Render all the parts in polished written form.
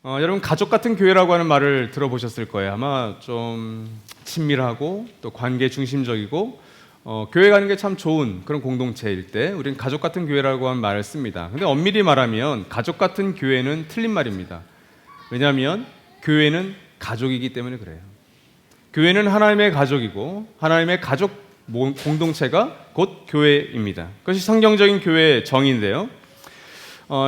여러분 가족 같은 교회라고 하는 말을 들어보셨을 거예요. 아마 좀 친밀하고 또 관계 중심적이고 교회 가는 게 참 좋은 그런 공동체일 때 우리는 가족 같은 교회라고 하는 말을 씁니다. 근데 엄밀히 말하면 가족 같은 교회는 틀린 말입니다. 왜냐하면 교회는 가족이기 때문에 그래요. 교회는 하나님의 가족이고 하나님의 가족 공동체가 곧 교회입니다. 그것이 성경적인 교회의 정의인데요.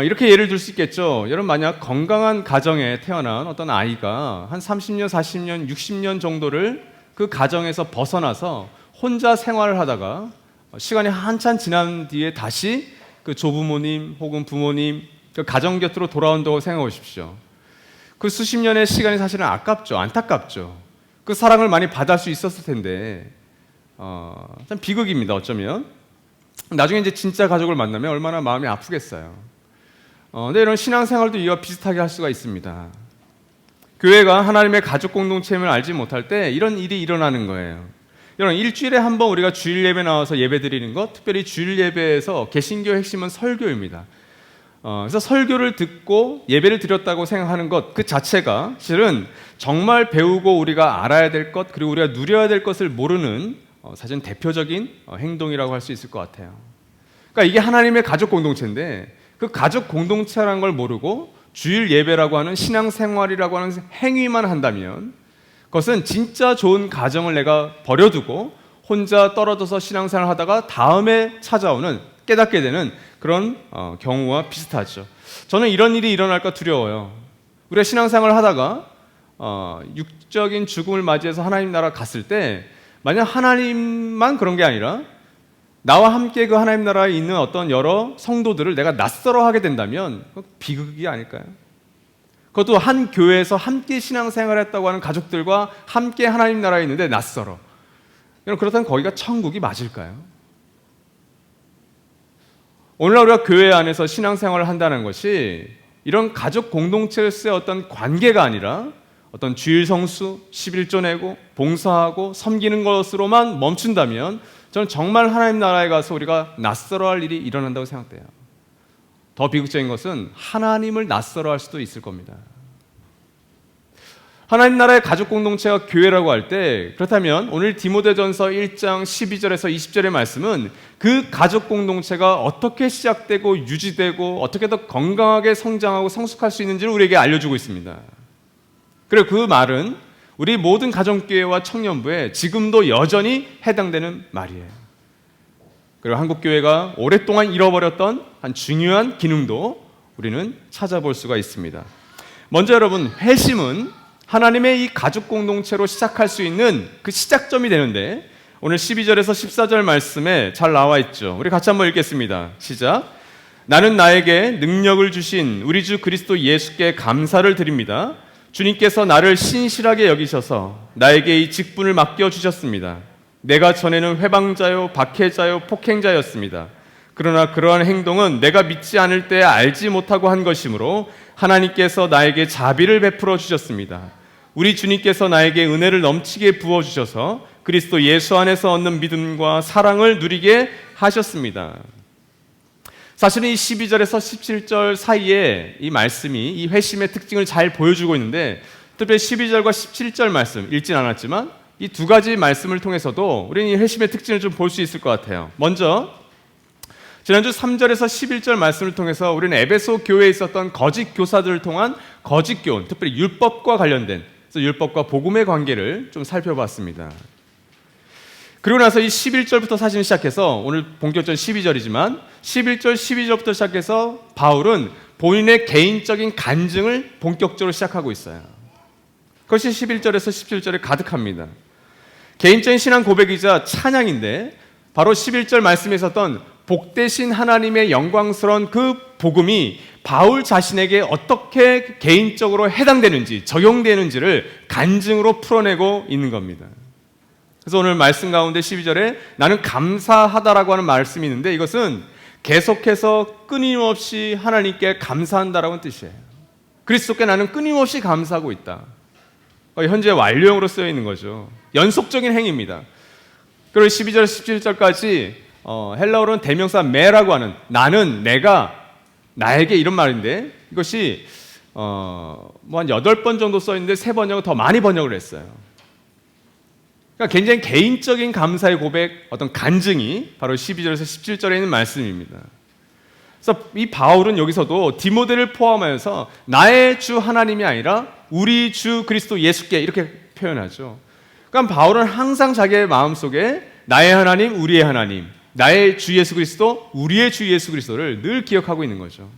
이렇게 예를 들 수 있겠죠. 여러분 만약 건강한 가정에 태어난 어떤 아이가 한 30년, 40년, 60년 정도를 그 가정에서 벗어나서 혼자 생활을 하다가 시간이 한참 지난 뒤에 다시 그 조부모님 혹은 부모님 그 가정 곁으로 돌아온다고 생각해 보십시오. 그 수십 년의 시간이 사실은 아깝죠. 안타깝죠. 그 사랑을 많이 받을 수 있었을 텐데 참 비극입니다. 어쩌면 나중에 이제 진짜 가족을 만나면 얼마나 마음이 아프겠어요. 근데 이런 신앙생활도 이와 비슷하게 할 수가 있습니다. 교회가 하나님의 가족 공동체임을 알지 못할 때 이런 일이 일어나는 거예요. 여러분 일주일에 한 번 우리가 주일 예배 나와서 예배 드리는 것, 특별히 주일 예배에서 개신교의 핵심은 설교입니다. 그래서 설교를 듣고 예배를 드렸다고 생각하는 것 그 자체가 실은 정말 배우고 우리가 알아야 될 것 그리고 우리가 누려야 될 것을 모르는 사실 대표적인 행동이라고 할 수 있을 것 같아요. 그러니까 이게 하나님의 가족 공동체인데 그 가족 공동체라는 걸 모르고 주일 예배라고 하는 신앙생활이라고 하는 행위만 한다면 그것은 진짜 좋은 가정을 내가 버려두고 혼자 떨어져서 신앙생활을 하다가 다음에 찾아오는 깨닫게 되는 그런 경우와 비슷하죠. 저는 이런 일이 일어날까 두려워요. 우리가 신앙생활을 하다가 육적인 죽음을 맞이해서 하나님 나라 갔을 때 만약 하나님만 그런 게 아니라 나와 함께 그 하나님 나라에 있는 어떤 여러 성도들을 내가 낯설어 하게 된다면 비극이 아닐까요? 그것도 한 교회에서 함께 신앙생활을 했다고 하는 가족들과 함께 하나님 나라에 있는데 낯설어. 그렇다면 거기가 천국이 맞을까요? 오늘날 우리가 교회 안에서 신앙생활을 한다는 것이 이런 가족 공동체에서의 어떤 관계가 아니라 어떤 주일 성수, 11조 내고 봉사하고 섬기는 것으로만 멈춘다면 저는 정말 하나님 나라에 가서 우리가 낯설어 할 일이 일어난다고 생각돼요. 더 비극적인 것은 하나님을 낯설어 할 수도 있을 겁니다. 하나님 나라의 가족 공동체가 교회라고 할 때 그렇다면 오늘 디모데전서 1장 12절에서 20절의 말씀은 그 가족 공동체가 어떻게 시작되고 유지되고 어떻게 더 건강하게 성장하고 성숙할 수 있는지를 우리에게 알려주고 있습니다. 그리고 그 말은 우리 모든 가정교회와 청년부에 지금도 여전히 해당되는 말이에요. 그리고 한국교회가 오랫동안 잃어버렸던 한 중요한 기능도 우리는 찾아볼 수가 있습니다. 먼저 여러분, 회심은 하나님의 이 가족 공동체로 시작할 수 있는 그 시작점이 되는데 오늘 12절에서 14절 말씀에 잘 나와 있죠. 우리 같이 한번 읽겠습니다. 시작. 나는 나에게 능력을 주신 우리 주 그리스도 예수께 감사를 드립니다. 주님께서 나를 신실하게 여기셔서 나에게 이 직분을 맡겨주셨습니다. 내가 전에는 회방자요, 박해자요, 폭행자였습니다. 그러나 그러한 행동은 내가 믿지 않을 때 알지 못하고 한 것이므로 하나님께서 나에게 자비를 베풀어 주셨습니다. 우리 주님께서 나에게 은혜를 넘치게 부어주셔서 그리스도 예수 안에서 얻는 믿음과 사랑을 누리게 하셨습니다. 사실은 이 12절에서 17절 사이에 이 말씀이 이 회심의 특징을 잘 보여주고 있는데 특별히 12절과 17절 말씀 읽진 않았지만 이 두 가지 말씀을 통해서도 우리는 이 회심의 특징을 좀 볼 수 있을 것 같아요. 먼저 지난주 3절에서 11절 말씀을 통해서 우리는 에베소 교회에 있었던 거짓 교사들을 통한 거짓 교훈, 특별히 율법과 관련된 율법과 복음의 관계를 좀 살펴봤습니다. 그리고 나서 이 11절부터 사실 시작해서 오늘 본격적인 12절이지만 11절, 12절부터 시작해서 바울은 본인의 개인적인 간증을 본격적으로 시작하고 있어요. 그것이 11절에서 17절에 가득합니다. 개인적인 신앙 고백이자 찬양인데 바로 11절 말씀에 있었던 복되신 하나님의 영광스러운 그 복음이 바울 자신에게 어떻게 개인적으로 해당되는지 적용되는지를 간증으로 풀어내고 있는 겁니다. 그래서 오늘 말씀 가운데 12절에 나는 감사하다라고 하는 말씀이 있는데 이것은 계속해서 끊임없이 하나님께 감사한다라는 뜻이에요. 그리스도께 나는 끊임없이 감사하고 있다. 현재 완료형으로 쓰여 있는 거죠. 연속적인 행위입니다. 그리고 12절, 17절까지 헬라어로는 대명사 메라고 하는 나는, 내가, 나에게 이런 말인데 이것이 뭐 한 8번 정도 써 있는데 3번역을 더 많이 번역을 했어요. 그러니까 굉장히 개인적인 감사의 고백, 어떤 간증이 바로 12절에서 17절에 있는 말씀입니다. 그래서 이 바울은 여기서도 디모데를 포함하여서 나의 주 하나님이 아니라 우리 주 그리스도 예수께 이렇게 표현하죠. 그러니까 바울은 항상 자기의 마음속에 나의 하나님, 우리의 하나님, 나의 주 예수 그리스도, 우리의 주 예수 그리스도를 늘 기억하고 있는 거죠.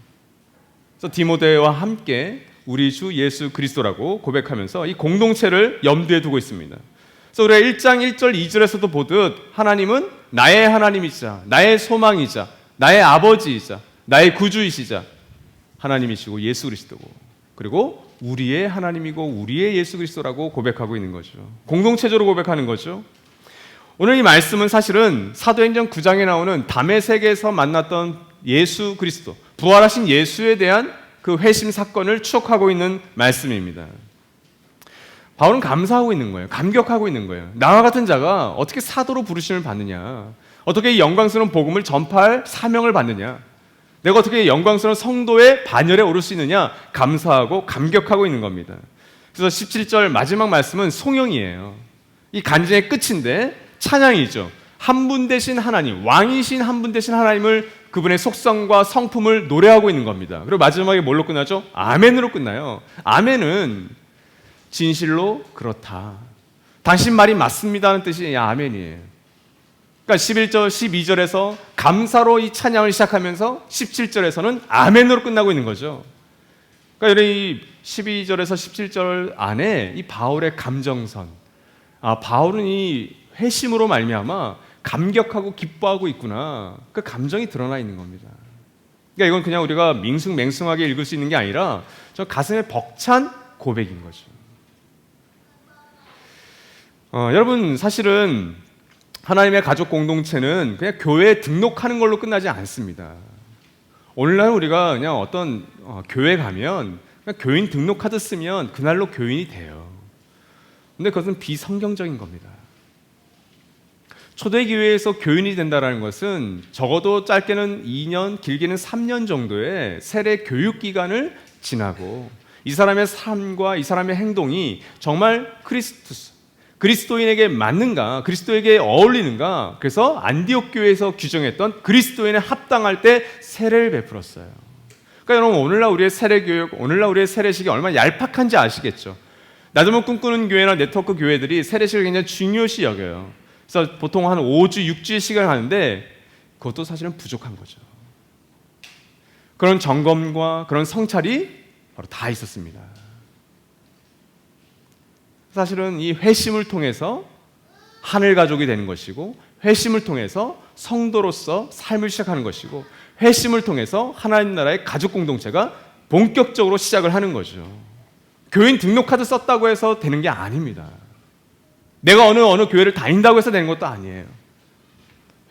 그래서 디모데와 함께 우리 주 예수 그리스도라고 고백하면서 이 공동체를 염두에 두고 있습니다. 그래서 우리가 1장 1절 2절에서도 보듯 하나님은 나의 하나님이자 나의 소망이자 나의 아버지이자 나의 구주이시자 하나님이시고 예수 그리스도고, 그리고 우리의 하나님이고 우리의 예수 그리스도라고 고백하고 있는 거죠. 공동체적으로 고백하는 거죠. 오늘 이 말씀은 사실은 사도행전 9장에 나오는 다메섹에서 만났던 예수 그리스도, 부활하신 예수에 대한 그 회심 사건을 추억하고 있는 말씀입니다. 바울은 감사하고 있는 거예요. 감격하고 있는 거예요. 나와 같은 자가 어떻게 사도로 부르심을 받느냐, 어떻게 이 영광스러운 복음을 전파할 사명을 받느냐, 내가 어떻게 영광스러운 성도의 반열에 오를 수 있느냐, 감사하고 감격하고 있는 겁니다. 그래서 17절 마지막 말씀은 송영이에요. 이 간증의 끝인데 찬양이죠. 한 분 되신 하나님, 왕이신 한 분 되신 하나님을, 그분의 속성과 성품을 노래하고 있는 겁니다. 그리고 마지막에 뭘로 끝나죠? 아멘으로 끝나요. 아멘은 진실로 그렇다, 당신 말이 맞습니다 하는 뜻이 아멘이에요. 그러니까 11절, 12절에서 감사로 이 찬양을 시작하면서 17절에서는 아멘으로 끝나고 있는 거죠. 그러니까 이 12절에서 17절 안에 이 바울의 감정선, 바울은 이 회심으로 말미암아 감격하고 기뻐하고 있구나, 그 감정이 드러나 있는 겁니다. 그러니까 이건 그냥 우리가 밍숭맹숭하게 읽을 수 있는 게 아니라 저 가슴에 벅찬 고백인 거죠. 여러분, 사실은 하나님의 가족 공동체는 그냥 교회에 등록하는 걸로 끝나지 않습니다. 오늘날 우리가 그냥 어떤 교회 가면 그냥 교인 등록카드 쓰면 그날로 교인이 돼요. 근데 그것은 비성경적인 겁니다. 초대교회에서 교인이 된다는 것은 적어도 짧게는 2년, 길게는 3년 정도의 세례 교육 기간을 지나고 이 사람의 삶과 이 사람의 행동이 정말 그리스도인에게 맞는가, 그리스도에게 어울리는가, 그래서 안디옥 교회에서 규정했던 그리스도인에 합당할 때 세례를 베풀었어요. 그러니까 여러분, 오늘날 우리의 세례 교육, 오늘날 우리의 세례식이 얼마나 얄팍한지 아시겠죠? 나들목 꿈꾸는 교회나 네트워크 교회들이 세례식을 굉장히 중요시 여겨요. 그래서 보통 한 5주, 6주의 시간을 하는데 그것도 사실은 부족한 거죠. 그런 점검과 그런 성찰이 바로 다 있었습니다. 사실은 이 회심을 통해서 하늘 가족이 되는 것이고, 회심을 통해서 성도로서 삶을 시작하는 것이고, 회심을 통해서 하나님 나라의 가족 공동체가 본격적으로 시작을 하는 거죠. 교인 등록카드 썼다고 해서 되는 게 아닙니다. 내가 어느 교회를 다닌다고 해서 되는 것도 아니에요.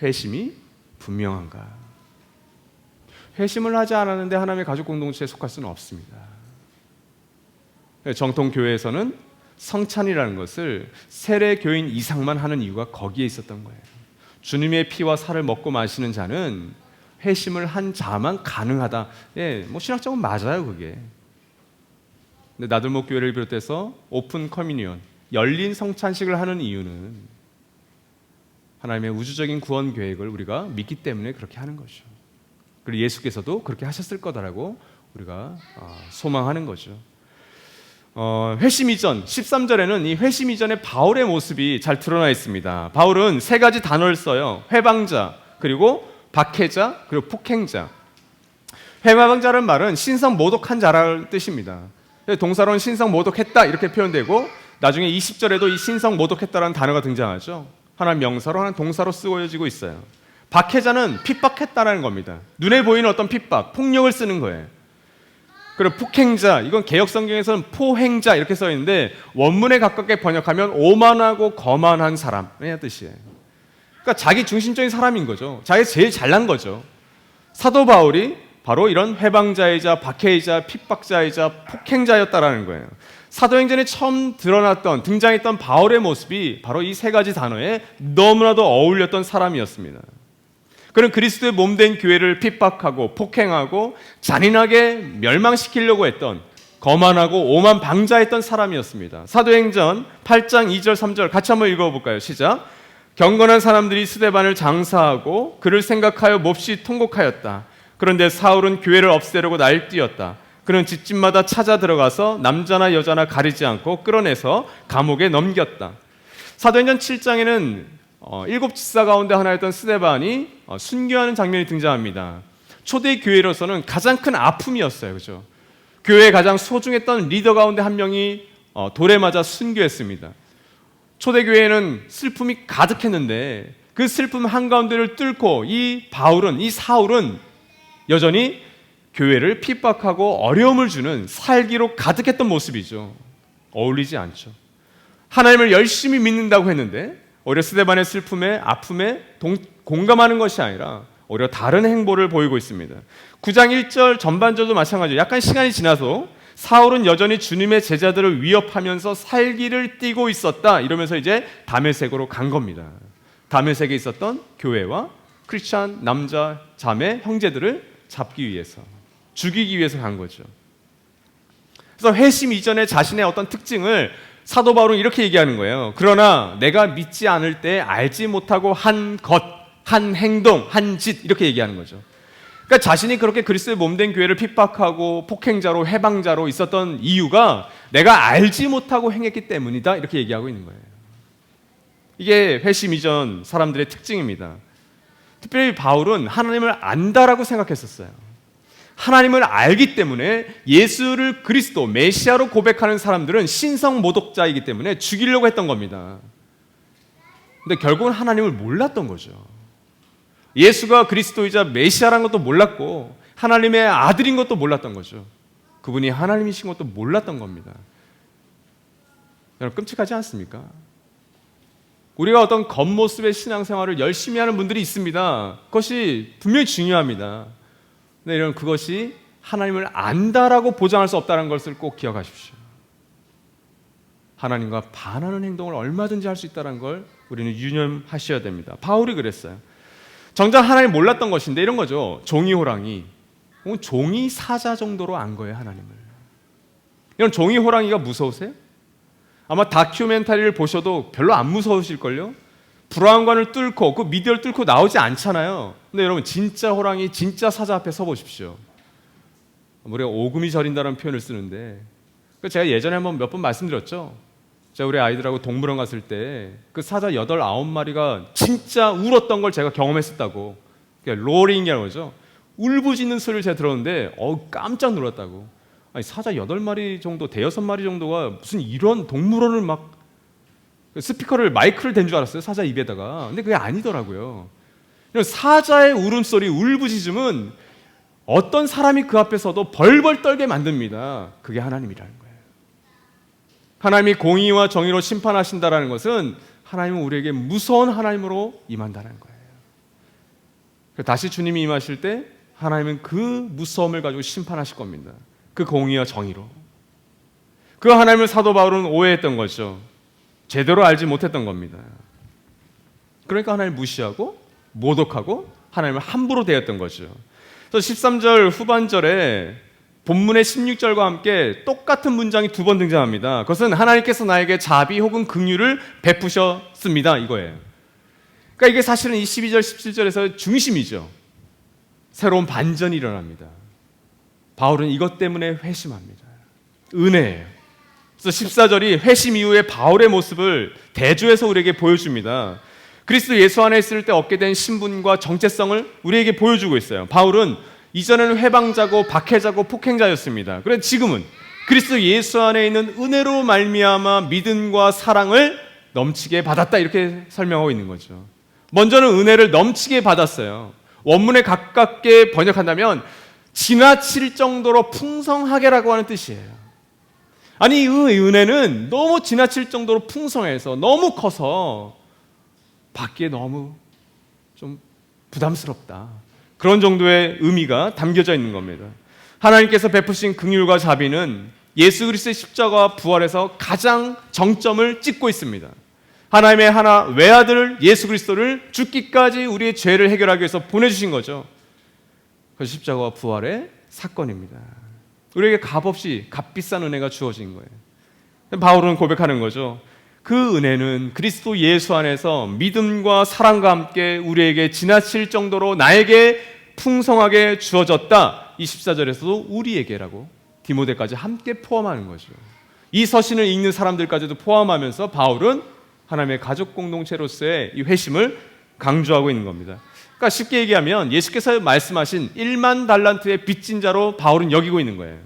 회심이 분명한가? 회심을 하지 않았는데 하나님의 가족 공동체에 속할 수는 없습니다. 정통 교회에서는 성찬이라는 것을 세례 교인 이상만 하는 이유가 거기에 있었던 거예요. 주님의 피와 살을 먹고 마시는 자는 회심을 한 자만 가능하다. 뭐 신학적으로 맞아요, 그게. 근데 나들목 교회를 비롯해서 오픈 커뮤니언, 열린 성찬식을 하는 이유는 하나님의 우주적인 구원 계획을 우리가 믿기 때문에 그렇게 하는 거죠. 그리고 예수께서도 그렇게 하셨을 거다라고 우리가 소망하는 거죠. 회심 이전 13절에는 이 회심 이전의 바울의 모습이 잘 드러나 있습니다. 바울은 3가지 단어를 써요. 회방자, 그리고 박해자, 그리고 폭행자. 회방자라는 말은 신성 모독한 자라는 뜻입니다. 동사로는 신성 모독했다 이렇게 표현되고, 나중에 20절에도 이 신성 모독했다라는 단어가 등장하죠. 하나는 명사로, 하나는 동사로 쓰여지고 있어요. 박해자는 핍박했다라는 겁니다. 눈에 보이는 어떤 핍박, 폭력을 쓰는 거예요. 그리고 폭행자, 이건 개역 성경에서는 포행자 이렇게 써 있는데 원문에 가깝게 번역하면 오만하고 거만한 사람이라는 뜻이에요. 그러니까 자기 중심적인 사람인 거죠. 자기가 제일 잘난 거죠. 사도 바울이 바로 이런 회방자이자 박해이자 핍박자이자 폭행자였다라는 거예요. 사도행전에 처음 등장했던 바울의 모습이 바로 이 3가지 단어에 너무나도 어울렸던 사람이었습니다. 그는 그리스도의 몸된 교회를 핍박하고 폭행하고 잔인하게 멸망시키려고 했던, 거만하고 오만방자했던 사람이었습니다. 사도행전 8장 2절 3절 같이 한번 읽어볼까요? 시작. 경건한 사람들이 스데반을 장사하고 그를 생각하여 몹시 통곡하였다. 그런데 사울은 교회를 없애려고 날뛰었다. 그는 집집마다 찾아 들어가서 남자나 여자나 가리지 않고 끌어내서 감옥에 넘겼다. 사도행전 7장에는 7지사 가운데 하나였던 스데반이 순교하는 장면이 등장합니다. 초대 교회로서는 가장 큰 아픔이었어요. 그렇죠? 교회에 가장 소중했던 리더 가운데 한 명이 돌에 맞아 순교했습니다. 초대교회에는 슬픔이 가득했는데 그 슬픔 한가운데를 뚫고 이 사울은 여전히 교회를 핍박하고 어려움을 주는 살기로 가득했던 모습이죠. 어울리지 않죠. 하나님을 열심히 믿는다고 했는데 오히려 스데반의 슬픔에 아픔에 공감하는 것이 아니라 오히려 다른 행보를 보이고 있습니다. 9장 1절 전반절도 마찬가지예요. 약간 시간이 지나서 사울은 여전히 주님의 제자들을 위협하면서 살기를 띠고 있었다. 이러면서 이제 다메섹으로 간 겁니다. 다메섹에 있었던 교회와 크리스찬 남자, 자매, 형제들을 잡기 위해서, 죽이기 위해서 간 거죠. 그래서 회심 이전에 자신의 어떤 특징을 사도 바울은 이렇게 얘기하는 거예요. 그러나 내가 믿지 않을 때 알지 못하고 한 것, 한 행동, 한 짓 이렇게 얘기하는 거죠. 그러니까 자신이 그렇게 그리스도의 몸된 교회를 핍박하고 폭행자로 해방자로 있었던 이유가 내가 알지 못하고 행했기 때문이다 이렇게 얘기하고 있는 거예요. 이게 회심 이전 사람들의 특징입니다. 특별히 바울은 하나님을 안다라고 생각했었어요. 하나님을 알기 때문에 예수를 그리스도 메시아로 고백하는 사람들은 신성 모독자이기 때문에 죽이려고 했던 겁니다. 근데 결국은 하나님을 몰랐던 거죠. 예수가 그리스도이자 메시아라는 것도 몰랐고 하나님의 아들인 것도 몰랐던 거죠. 그분이 하나님이신 것도 몰랐던 겁니다. 여러분 끔찍하지 않습니까? 우리가 어떤 겉모습의 신앙생활을 열심히 하는 분들이 있습니다. 그것이 분명히 중요합니다. 근데 여러분 그것이 하나님을 안다라고 보장할 수 없다는 것을 꼭 기억하십시오. 하나님과 반하는 행동을 얼마든지 할 수 있다는 걸 우리는 유념하셔야 됩니다. 바울이 그랬어요. 정작 하나님 몰랐던 것인데 이런 거죠. 종이 호랑이, 종이 사자 정도로 안 거예요. 하나님을. 이런 종이 호랑이가 무서우세요? 아마 다큐멘터리를 보셔도 별로 안 무서우실걸요? 불안관을 뚫고 그 미디어를 뚫고 나오지 않잖아요. 근데 여러분 진짜 호랑이, 진짜 사자 앞에 서 보십시오. 우리가 오금이 저린다는 표현을 쓰는데 제가 예전에 한번 몇 번 말씀드렸죠. 제가 우리 아이들하고 동물원 갔을 때 그 사자 8, 9마리가 진짜 울었던 걸 제가 경험했었다고. 로링이라고 하죠. 울부짖는 소리를 제가 들었는데 깜짝 놀랐다고. 아니 사자 8마리 정도, 5-6마리 정도가 무슨 이런 동물원을 막 스피커를 마이크를 댄 줄 알았어요. 사자 입에다가. 근데 그게 아니더라고요. 사자의 울음소리, 울부짖음은 어떤 사람이 그 앞에서도 벌벌 떨게 만듭니다. 그게 하나님이라는 거예요. 하나님이 공의와 정의로 심판하신다는 것은 하나님은 우리에게 무서운 하나님으로 임한다는 거예요. 다시 주님이 임하실 때 하나님은 그 무서움을 가지고 심판하실 겁니다. 그 공의와 정의로. 그 하나님을 사도 바울은 오해했던 거죠. 제대로 알지 못했던 겁니다. 그러니까 하나님을 무시하고 모독하고 하나님을 함부로 대했던 거죠. 그래서 13절 후반절에 본문의 16절과 함께 똑같은 문장이 2번 등장합니다. 그것은 하나님께서 나에게 자비 혹은 긍휼을 베푸셨습니다. 이거예요. 그러니까 이게 사실은 이 12절, 17절에서 중심이죠. 새로운 반전이 일어납니다. 바울은 이것 때문에 회심합니다. 은혜예요. 그래서 14절이 회심 이후에 바울의 모습을 대조해서 우리에게 보여줍니다. 그리스도 예수 안에 있을 때 얻게 된 신분과 정체성을 우리에게 보여주고 있어요. 바울은 이전에는 회방자고 박해자고 폭행자였습니다. 그런데 지금은 그리스도 예수 안에 있는 은혜로 말미암아 믿음과 사랑을 넘치게 받았다 이렇게 설명하고 있는 거죠. 먼저는 은혜를 넘치게 받았어요. 원문에 가깝게 번역한다면 지나칠 정도로 풍성하게라고 하는 뜻이에요. 아니 이 은혜는 너무 지나칠 정도로 풍성해서 너무 커서 받기에 너무 좀 부담스럽다. 그런 정도의 의미가 담겨져 있는 겁니다. 하나님께서 베푸신 긍휼과 자비는 예수 그리스도의 십자가와 부활에서 가장 정점을 찍고 있습니다. 하나님의 하나 외아들 예수 그리스도를 죽기까지 우리의 죄를 해결하기 위해서 보내주신 거죠. 그 십자가와 부활의 사건입니다. 우리에게 값없이 값비싼 은혜가 주어진 거예요. 바울은 고백하는 거죠. 그 은혜는 그리스도 예수 안에서 믿음과 사랑과 함께 우리에게 지나칠 정도로 나에게 풍성하게 주어졌다. 이 14절에서도 우리에게라고 디모데까지 함께 포함하는 거죠. 이 서신을 읽는 사람들까지도 포함하면서 바울은 하나님의 가족 공동체로서의 이 회심을 강조하고 있는 겁니다. 그러니까 쉽게 얘기하면 예수께서 말씀하신 1만 달란트의 빚진 자로 바울은 여기고 있는 거예요.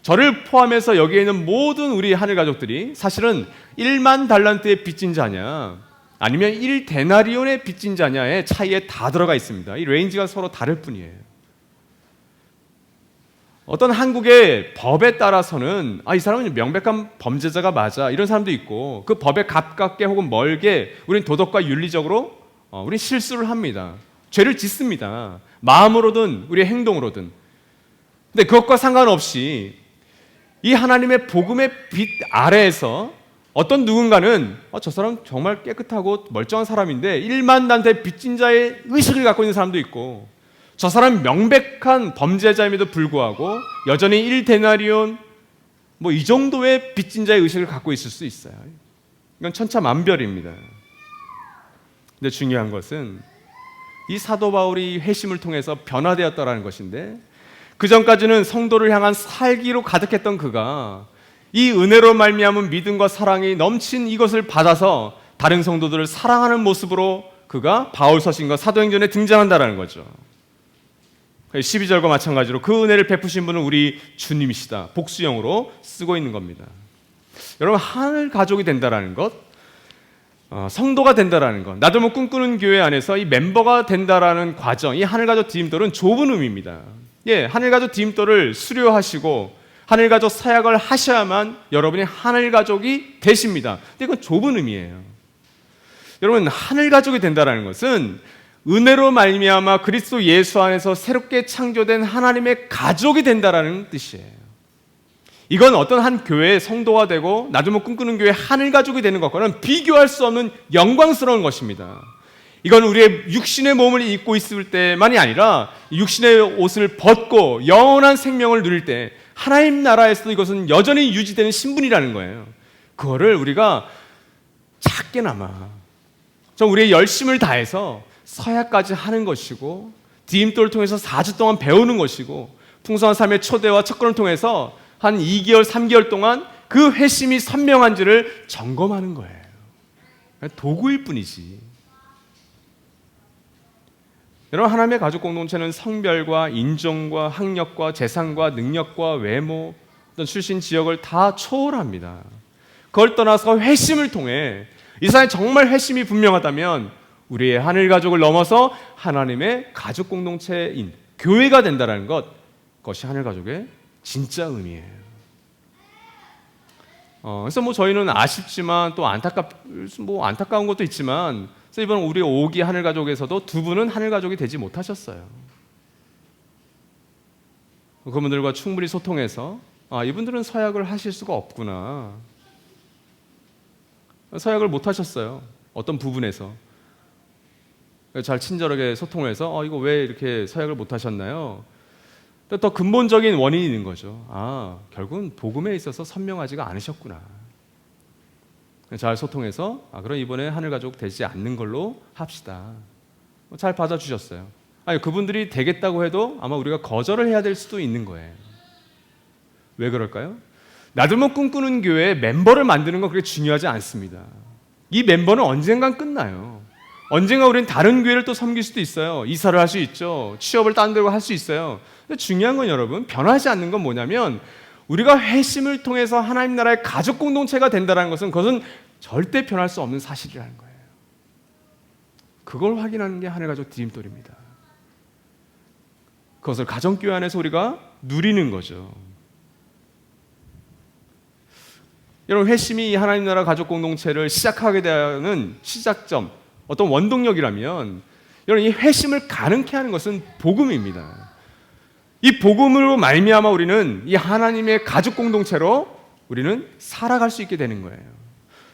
저를 포함해서 여기에 있는 모든 우리 하늘 가족들이 사실은 1만 달란트의 빚진 자냐 아니면 1데나리온의 빚진 자냐의 차이에 다 들어가 있습니다. 이 레인지가 서로 다를 뿐이에요. 어떤 한국의 법에 따라서는 이 사람은 명백한 범죄자가 맞아 이런 사람도 있고 그 법에 가깝게 혹은 멀게 우리는 도덕과 윤리적으로 우리는 실수를 합니다. 죄를 짓습니다. 마음으로든 우리의 행동으로든. 근데 그것과 상관없이 이 하나님의 복음의 빛 아래에서 어떤 누군가는 저 사람 정말 깨끗하고 멀쩡한 사람인데 1만 단대 빚진 자의 의식을 갖고 있는 사람도 있고 저 사람 명백한 범죄자임에도 불구하고 여전히 1데나리온 이 정도의 빚진 자의 의식을 갖고 있을 수 있어요. 이건 천차만별입니다. 근데 중요한 것은 이 사도 바울이 회심을 통해서 변화되었다라는 것인데 그 전까지는 성도를 향한 살기로 가득했던 그가 이 은혜로 말미암은 믿음과 사랑이 넘친 이것을 받아서 다른 성도들을 사랑하는 모습으로 그가 바울 서신과 사도행전에 등장한다라는 거죠. 12절과 마찬가지로 그 은혜를 베푸신 분은 우리 주님이시다. 복수형으로 쓰고 있는 겁니다. 여러분 하늘 가족이 된다라는 것, 성도가 된다라는 것, 나도 꿈꾸는 교회 안에서 이 멤버가 된다라는 과정, 이 하늘 가족 디딤돌은 좁은 의미입니다. 하늘 가족 디딤돌을 수료하시고 하늘 가족 사역을 하셔야만 여러분이 하늘 가족이 되십니다. 근데 이건 좁은 의미예요. 여러분 하늘 가족이 된다라는 것은 은혜로 말미암아 그리스도 예수 안에서 새롭게 창조된 하나님의 가족이 된다라는 뜻이에요. 이건 어떤 한 교회의 성도가 되고 나도 꿈꾸는 교회의 하늘 가족이 되는 것과는 비교할 수 없는 영광스러운 것입니다. 이건 우리의 육신의 몸을 입고 있을 때만이 아니라 육신의 옷을 벗고 영원한 생명을 누릴 때 하나님 나라에서도 이것은 여전히 유지되는 신분이라는 거예요. 그거를 우리가 작게나마 좀 우리의 열심을 다해서 서야까지 하는 것이고 디딤돌을 통해서 4주 동안 배우는 것이고 풍성한 삶의 초대와 첫걸음을 통해서 한 2개월, 3개월 동안 그 회심이 선명한지를 점검하는 거예요. 도구일 뿐이지. 여러분 하나님의 가족 공동체는 성별과 인종과 학력과 재산과 능력과 외모 어떤 출신 지역을 다 초월합니다. 그걸 떠나서 회심을 통해 이 사람이 정말 회심이 분명하다면 우리의 하늘 가족을 넘어서 하나님의 가족 공동체인 교회가 된다는 것, 그것이 하늘 가족의 진짜 의미예요. 그래서 저희는 아쉽지만 또 안타까운 것도 있지만 그래서 이번 우리 5기 하늘 가족에서도 2분은 하늘 가족이 되지 못하셨어요. 그분들과 충분히 소통해서 이분들은 서약을 하실 수가 없구나. 서약을 못 하셨어요. 어떤 부분에서. 잘 친절하게 소통을 해서 이거 왜 이렇게 서약을 못 하셨나요? 더 근본적인 원인이 있는 거죠. 결국은 복음에 있어서 선명하지가 않으셨구나. 잘 소통해서 그럼 이번에 하늘 가족 되지 않는 걸로 합시다. 잘 받아주셨어요. 그분들이 되겠다고 해도 아마 우리가 거절을 해야 될 수도 있는 거예요. 왜 그럴까요? 나도 꿈꾸는 교회에 멤버를 만드는 건 그렇게 중요하지 않습니다. 이 멤버는 언젠간 끝나요. 언젠가 우리는 다른 교회를 또 섬길 수도 있어요. 이사를 할 수 있죠. 취업을 딴 데로 할 수 있어요. 근데 중요한 건 여러분, 변하지 않는 건 뭐냐면 우리가 회심을 통해서 하나님 나라의 가족 공동체가 된다는 것은 그것은 절대 변할 수 없는 사실이라는 거예요. 그걸 확인하는 게 하늘 가족 디딤돌입니다. 그것을 가정교회 안에서 우리가 누리는 거죠. 여러분 회심이 하나님 나라 가족 공동체를 시작하게 되는 시작점, 어떤 원동력이라면 여러분 이 회심을 가능케 하는 것은 복음입니다. 이 복음으로 말미암아 우리는 이 하나님의 가족 공동체로 우리는 살아갈 수 있게 되는 거예요.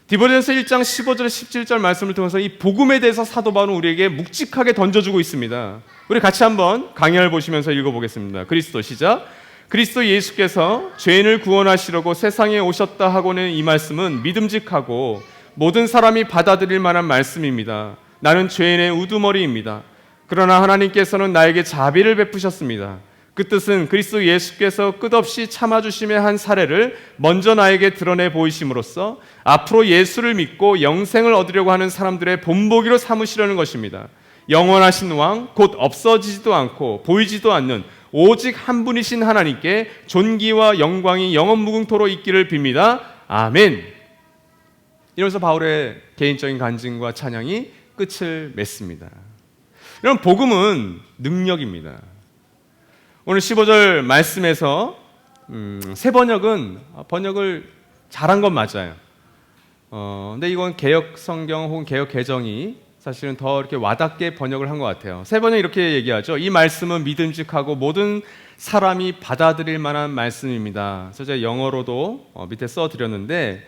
디모데전서 1장 15절 17절 말씀을 통해서 이 복음에 대해서 사도 바울은 우리에게 묵직하게 던져주고 있습니다. 우리 같이 한번 강연을 보시면서 읽어보겠습니다. 그리스도 시작. 그리스도 예수께서 죄인을 구원하시려고 세상에 오셨다 하고는 이 말씀은 믿음직하고 모든 사람이 받아들일 만한 말씀입니다. 나는 죄인의 우두머리입니다. 그러나 하나님께서는 나에게 자비를 베푸셨습니다. 그 뜻은 그리스도 예수께서 끝없이 참아주심의 한 사례를 먼저 나에게 드러내 보이심으로써 앞으로 예수를 믿고 영생을 얻으려고 하는 사람들의 본보기로 삼으시려는 것입니다. 영원하신 왕, 곧 없어지지도 않고 보이지도 않는 오직 한 분이신 하나님께 존귀와 영광이 영원무궁토록 있기를 빕니다. 아멘. 이러면서 바울의 개인적인 간증과 찬양이 끝을 맺습니다. 여러분, 복음은 능력입니다. 오늘 15절 말씀에서 새 번역을 잘한 건 맞아요. 근데 이건 개역 성경 혹은 개역 개정이 사실은 더 이렇게 와닿게 번역을 한 것 같아요. 새 번역 이렇게 얘기하죠. 이 말씀은 믿음직하고 모든 사람이 받아들일 만한 말씀입니다. 그래서 제가 영어로도 밑에 써드렸는데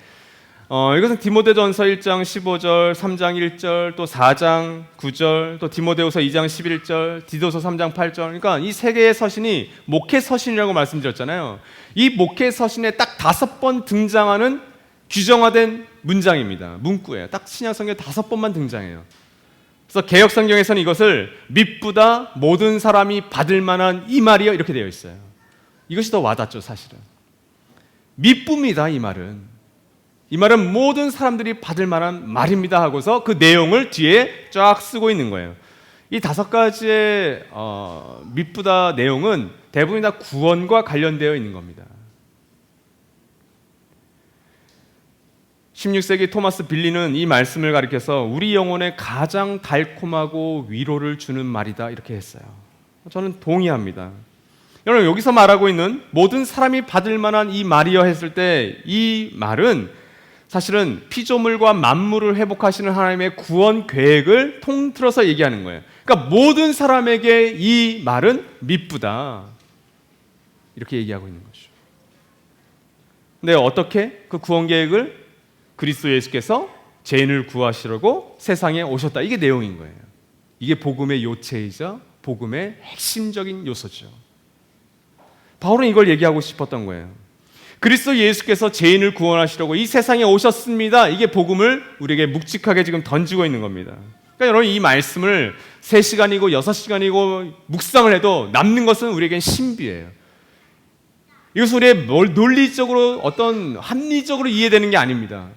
이것은 디모데전서 1장 15절, 3장 1절, 또 4장 9절, 또 디모데후서 2장 11절, 디도서 3장 8절. 그러니까 이 세 개의 서신이 목회 서신이라고 말씀드렸잖아요. 이 목회 서신에 딱 5번 등장하는 규정화된 문장입니다. 문구예요. 딱 신약성경에 5번만 등장해요. 그래서 개역 성경에서는 이것을 믿보다 모든 사람이 받을 만한 이 말이요 이렇게 되어 있어요. 이것이 더 와닿죠, 사실은. 믿부입니다, 이 말은. 이 말은 모든 사람들이 받을 만한 말입니다 하고서 그 내용을 뒤에 쫙 쓰고 있는 거예요. 이 5가지의 믿부다 내용은 대부분 다 구원과 관련되어 있는 겁니다. 16세기 토마스 빌리는 이 말씀을 가리켜서 우리 영혼에 가장 달콤하고 위로를 주는 말이다 이렇게 했어요. 저는 동의합니다. 여러분, 여기서 말하고 있는 모든 사람이 받을 만한 이 말이여 했을 때 이 말은 사실은 피조물과 만물을 회복하시는 하나님의 구원 계획을 통틀어서 얘기하는 거예요. 그러니까 모든 사람에게 이 말은 미쁘다 이렇게 얘기하고 있는 거죠. 근데 어떻게 그 구원 계획을 그리스도 예수께서 죄인을 구하시려고 세상에 오셨다. 이게 내용인 거예요. 이게 복음의 요체이자 복음의 핵심적인 요소죠. 바울은 이걸 얘기하고 싶었던 거예요. 그리스도 예수께서 죄인을 구원하시려고 이 세상에 오셨습니다. 이게 복음을 우리에게 묵직하게 지금 던지고 있는 겁니다. 그러니까 여러분, 이 말씀을 3시간이고 6시간이고 묵상을 해도 남는 것은 우리에겐 신비예요. 이것은 우리의 논리적으로 어떤 합리적으로 이해되는 게 아닙니다.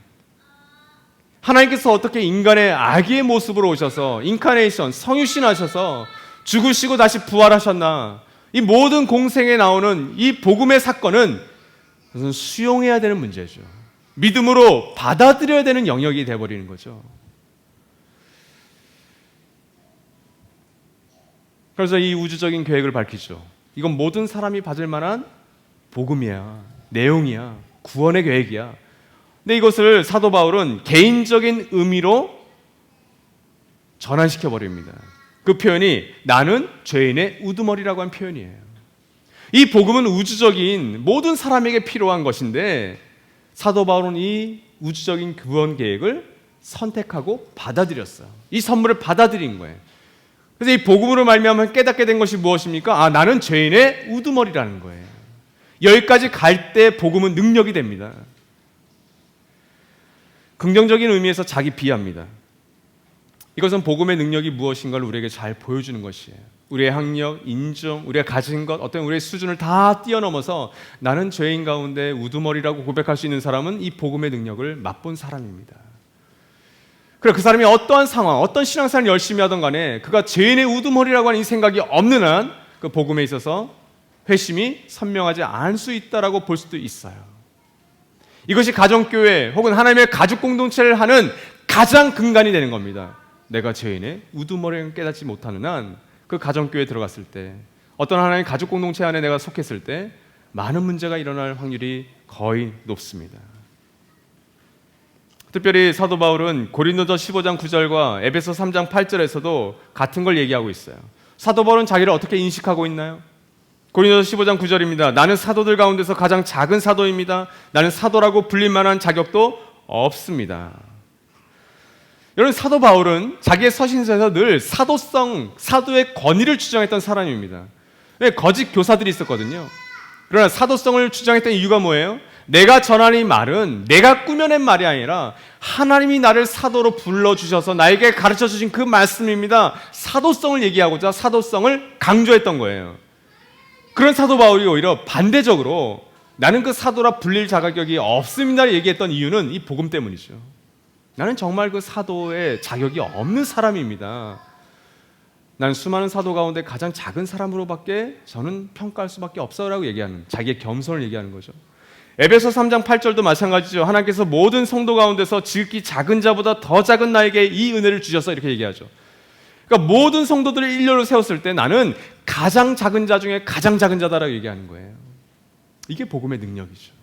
하나님께서 어떻게 인간의 아기의 모습으로 오셔서 인카네이션, 성유신하셔서 죽으시고 다시 부활하셨나, 이 모든 공생에 나오는 이 복음의 사건은 그것은 수용해야 되는 문제죠. 믿음으로 받아들여야 되는 영역이 되어버리는 거죠. 그래서 이 우주적인 계획을 밝히죠. 이건 모든 사람이 받을 만한 복음이야, 내용이야, 구원의 계획이야. 근데 이것을 사도 바울은 개인적인 의미로 전환시켜 버립니다. 그 표현이 나는 죄인의 우두머리라고 한 표현이에요. 이 복음은 우주적인 모든 사람에게 필요한 것인데 사도 바울은 이 우주적인 구원 계획을 선택하고 받아들였어요. 이 선물을 받아들인 거예요. 그래서 이 복음으로 말미암아 깨닫게 된 것이 무엇입니까? 나는 죄인의 우두머리라는 거예요. 여기까지 갈 때 복음은 능력이 됩니다. 긍정적인 의미에서 자기 비하입니다. 이것은 복음의 능력이 무엇인가를 우리에게 잘 보여주는 것이에요. 우리의 학력, 인정, 우리가 가진 것, 어떤 우리의 수준을 다 뛰어넘어서 나는 죄인 가운데 우두머리라고 고백할 수 있는 사람은 이 복음의 능력을 맛본 사람입니다. 그래, 그 사람이 어떠한 상황, 어떤 신앙생활을 열심히 하던 간에 그가 죄인의 우두머리라고 하는 이 생각이 없는 한 그 복음에 있어서 회심이 선명하지 않을 수 있다라고 볼 수도 있어요. 이것이 가정교회 혹은 하나님의 가족 공동체를 하는 가장 근간이 되는 겁니다. 내가 죄인의 우두머리를 깨닫지 못하는 한 그 가정교회에 들어갔을 때, 어떤 하나님의 가족 공동체 안에 내가 속했을 때 많은 문제가 일어날 확률이 거의 높습니다. 특별히 사도 바울은 고린도서 15장 9절과 에베소 3장 8절에서도 같은 걸 얘기하고 있어요. 사도 바울은 자기를 어떻게 인식하고 있나요? 고린도서 15장 9절입니다. 나는 사도들 가운데서 가장 작은 사도입니다. 나는 사도라고 불릴 만한 자격도 없습니다. 여러분, 사도 바울은 자기의 서신서에서 늘 사도성, 사도의 권위를 주장했던 사람입니다. 왜? 거짓 교사들이 있었거든요. 그러나 사도성을 주장했던 이유가 뭐예요? 내가 전하는 이 말은 내가 꾸며낸 말이 아니라 하나님이 나를 사도로 불러주셔서 나에게 가르쳐 주신 그 말씀입니다. 사도성을 얘기하고자 사도성을 강조했던 거예요. 그런 사도 바울이 오히려 반대적으로 나는 그 사도라 불릴 자격이 없습니다 얘기했던 이유는 이 복음 때문이죠. 나는 정말 그 사도의 자격이 없는 사람입니다. 나는 수많은 사도 가운데 가장 작은 사람으로밖에 저는 평가할 수밖에 없어라고 얘기하는, 자기의 겸손을 얘기하는 거죠. 에베소 3장 8절도 마찬가지죠. 하나님께서 모든 성도 가운데서 지극히 작은 자보다 더 작은 나에게 이 은혜를 주셔서 이렇게 얘기하죠. 그러니까 모든 성도들을 일렬로 세웠을 때 나는 가장 작은 자 중에 가장 작은 자다라고 얘기하는 거예요. 이게 복음의 능력이죠.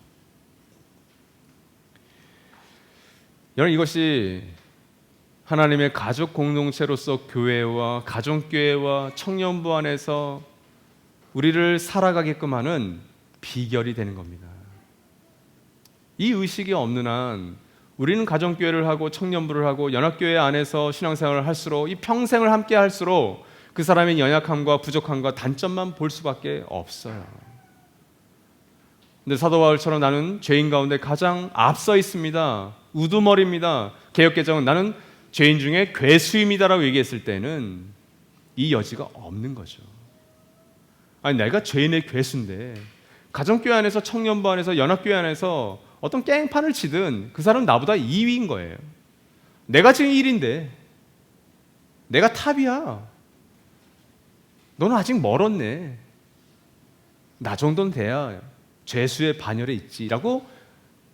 여러분, 이것이 하나님의 가족 공동체로서 교회와 가정교회와 청년부 안에서 우리를 살아가게끔 하는 비결이 되는 겁니다. 이 의식이 없는 한 우리는 가정교회를 하고 청년부를 하고 연합교회 안에서 신앙생활을 할수록 이 평생을 함께 할수록 그 사람의 연약함과 부족함과 단점만 볼 수밖에 없어요. 근데 사도 바울처럼 나는 죄인 가운데 가장 앞서 있습니다. 우두머리입니다. 개역개정은 나는 죄인 중에 괴수입니다라고 얘기했을 때는 이 여지가 없는 거죠. 아니, 내가 죄인의 괴수인데 가정교회 안에서 청년부 안에서 연합교회 안에서 어떤 깽판을 치든 그 사람은 나보다 2위인 거예요. 내가 지금 1인데 내가 탑이야. 너는 아직 멀었네. 나 정도는 돼야 죄수의 반열에 있지라고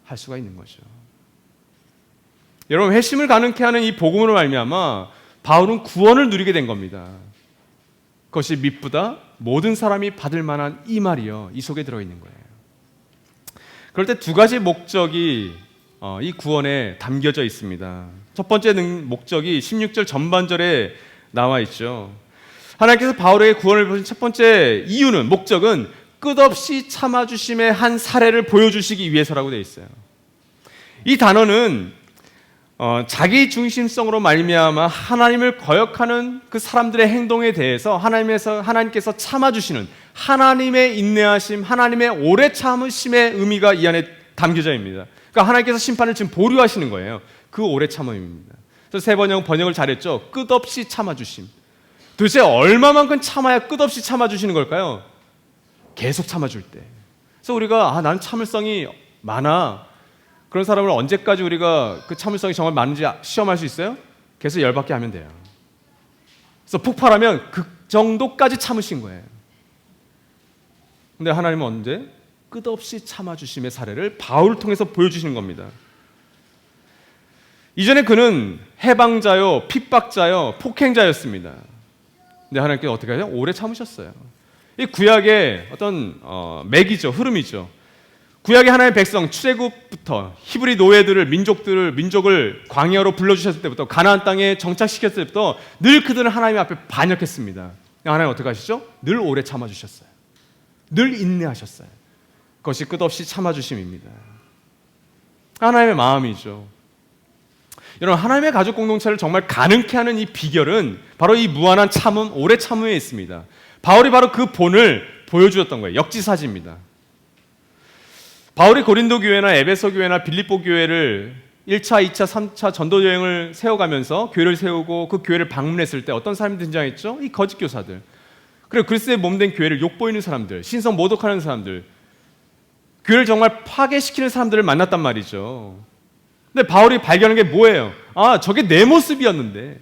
할 수가 있는 거죠. 여러분, 회심을 가능케 하는 이 복음으로 말미암아 바울은 구원을 누리게 된 겁니다. 그것이 미쁘다 모든 사람이 받을 만한 이 말이요, 이 속에 들어있는 거예요. 그럴 때 두 가지 목적이 이 구원에 담겨져 있습니다. 첫 번째 목적이 16절 전반절에 나와 있죠. 하나님께서 바울에게 구원을 주신 첫 번째 이유는, 목적은 끝없이 참아주심의 한 사례를 보여주시기 위해서라고 되어 있어요. 이 단어는 자기 중심성으로 말미암아 하나님을 거역하는 그 사람들의 행동에 대해서 하나님께서 참아주시는 하나님의 인내하심, 하나님의 오래 참으심의 의미가 이 안에 담겨져 있습니다. 그러니까 하나님께서 심판을 지금 보류하시는 거예요. 그 오래 참음입니다. 그래서 세 번역은 잘했죠. 끝없이 참아주심. 도대체 얼마만큼 참아야 끝없이 참아주시는 걸까요? 계속 참아줄 때. 그래서 우리가 나는 참을성이 많아, 그런 사람을 언제까지 우리가 그 참을성이 정말 많은지 시험할 수 있어요? 계속 열받게 하면 돼요. 그래서 폭발하면 그 정도까지 참으신 거예요. 근데 하나님은 언제? 끝없이 참아주심의 사례를 바울을 통해서 보여주시는 겁니다. 이전에 그는 해방자요, 핍박자요, 폭행자였습니다. 근데 하나님께서 어떻게 하죠? 오래 참으셨어요. 이 구약의 어떤 맥이죠, 흐름이죠. 구약의 하나님의 백성 출애굽부터 히브리 노예들을 민족을 광야로 불러주셨을 때부터 가나안 땅에 정착시켰을 때부터 늘 그들은 하나님 앞에 반역했습니다. 하나님 어떻게 하시죠? 늘 오래 참아주셨어요. 늘 인내하셨어요. 그것이 끝없이 참아주심입니다. 하나님의 마음이죠. 여러분, 하나님의 가족 공동체를 정말 가능케 하는 이 비결은 바로 이 무한한 참음, 오래 참음에 있습니다. 바울이 바로 그 본을 보여주었던 거예요. 역지사지입니다. 바울이 고린도 교회나 에베소 교회나 빌립보 교회를 1차, 2차, 3차 전도 여행을 세워가면서 교회를 세우고 그 교회를 방문했을 때 어떤 사람이 등장했죠? 이 거짓 교사들. 그리고 그리스도의 몸된 교회를 욕보이는 사람들, 신성 모독하는 사람들, 교회를 정말 파괴시키는 사람들을 만났단 말이죠. 근데 바울이 발견한 게 뭐예요? 저게 내 모습이었는데,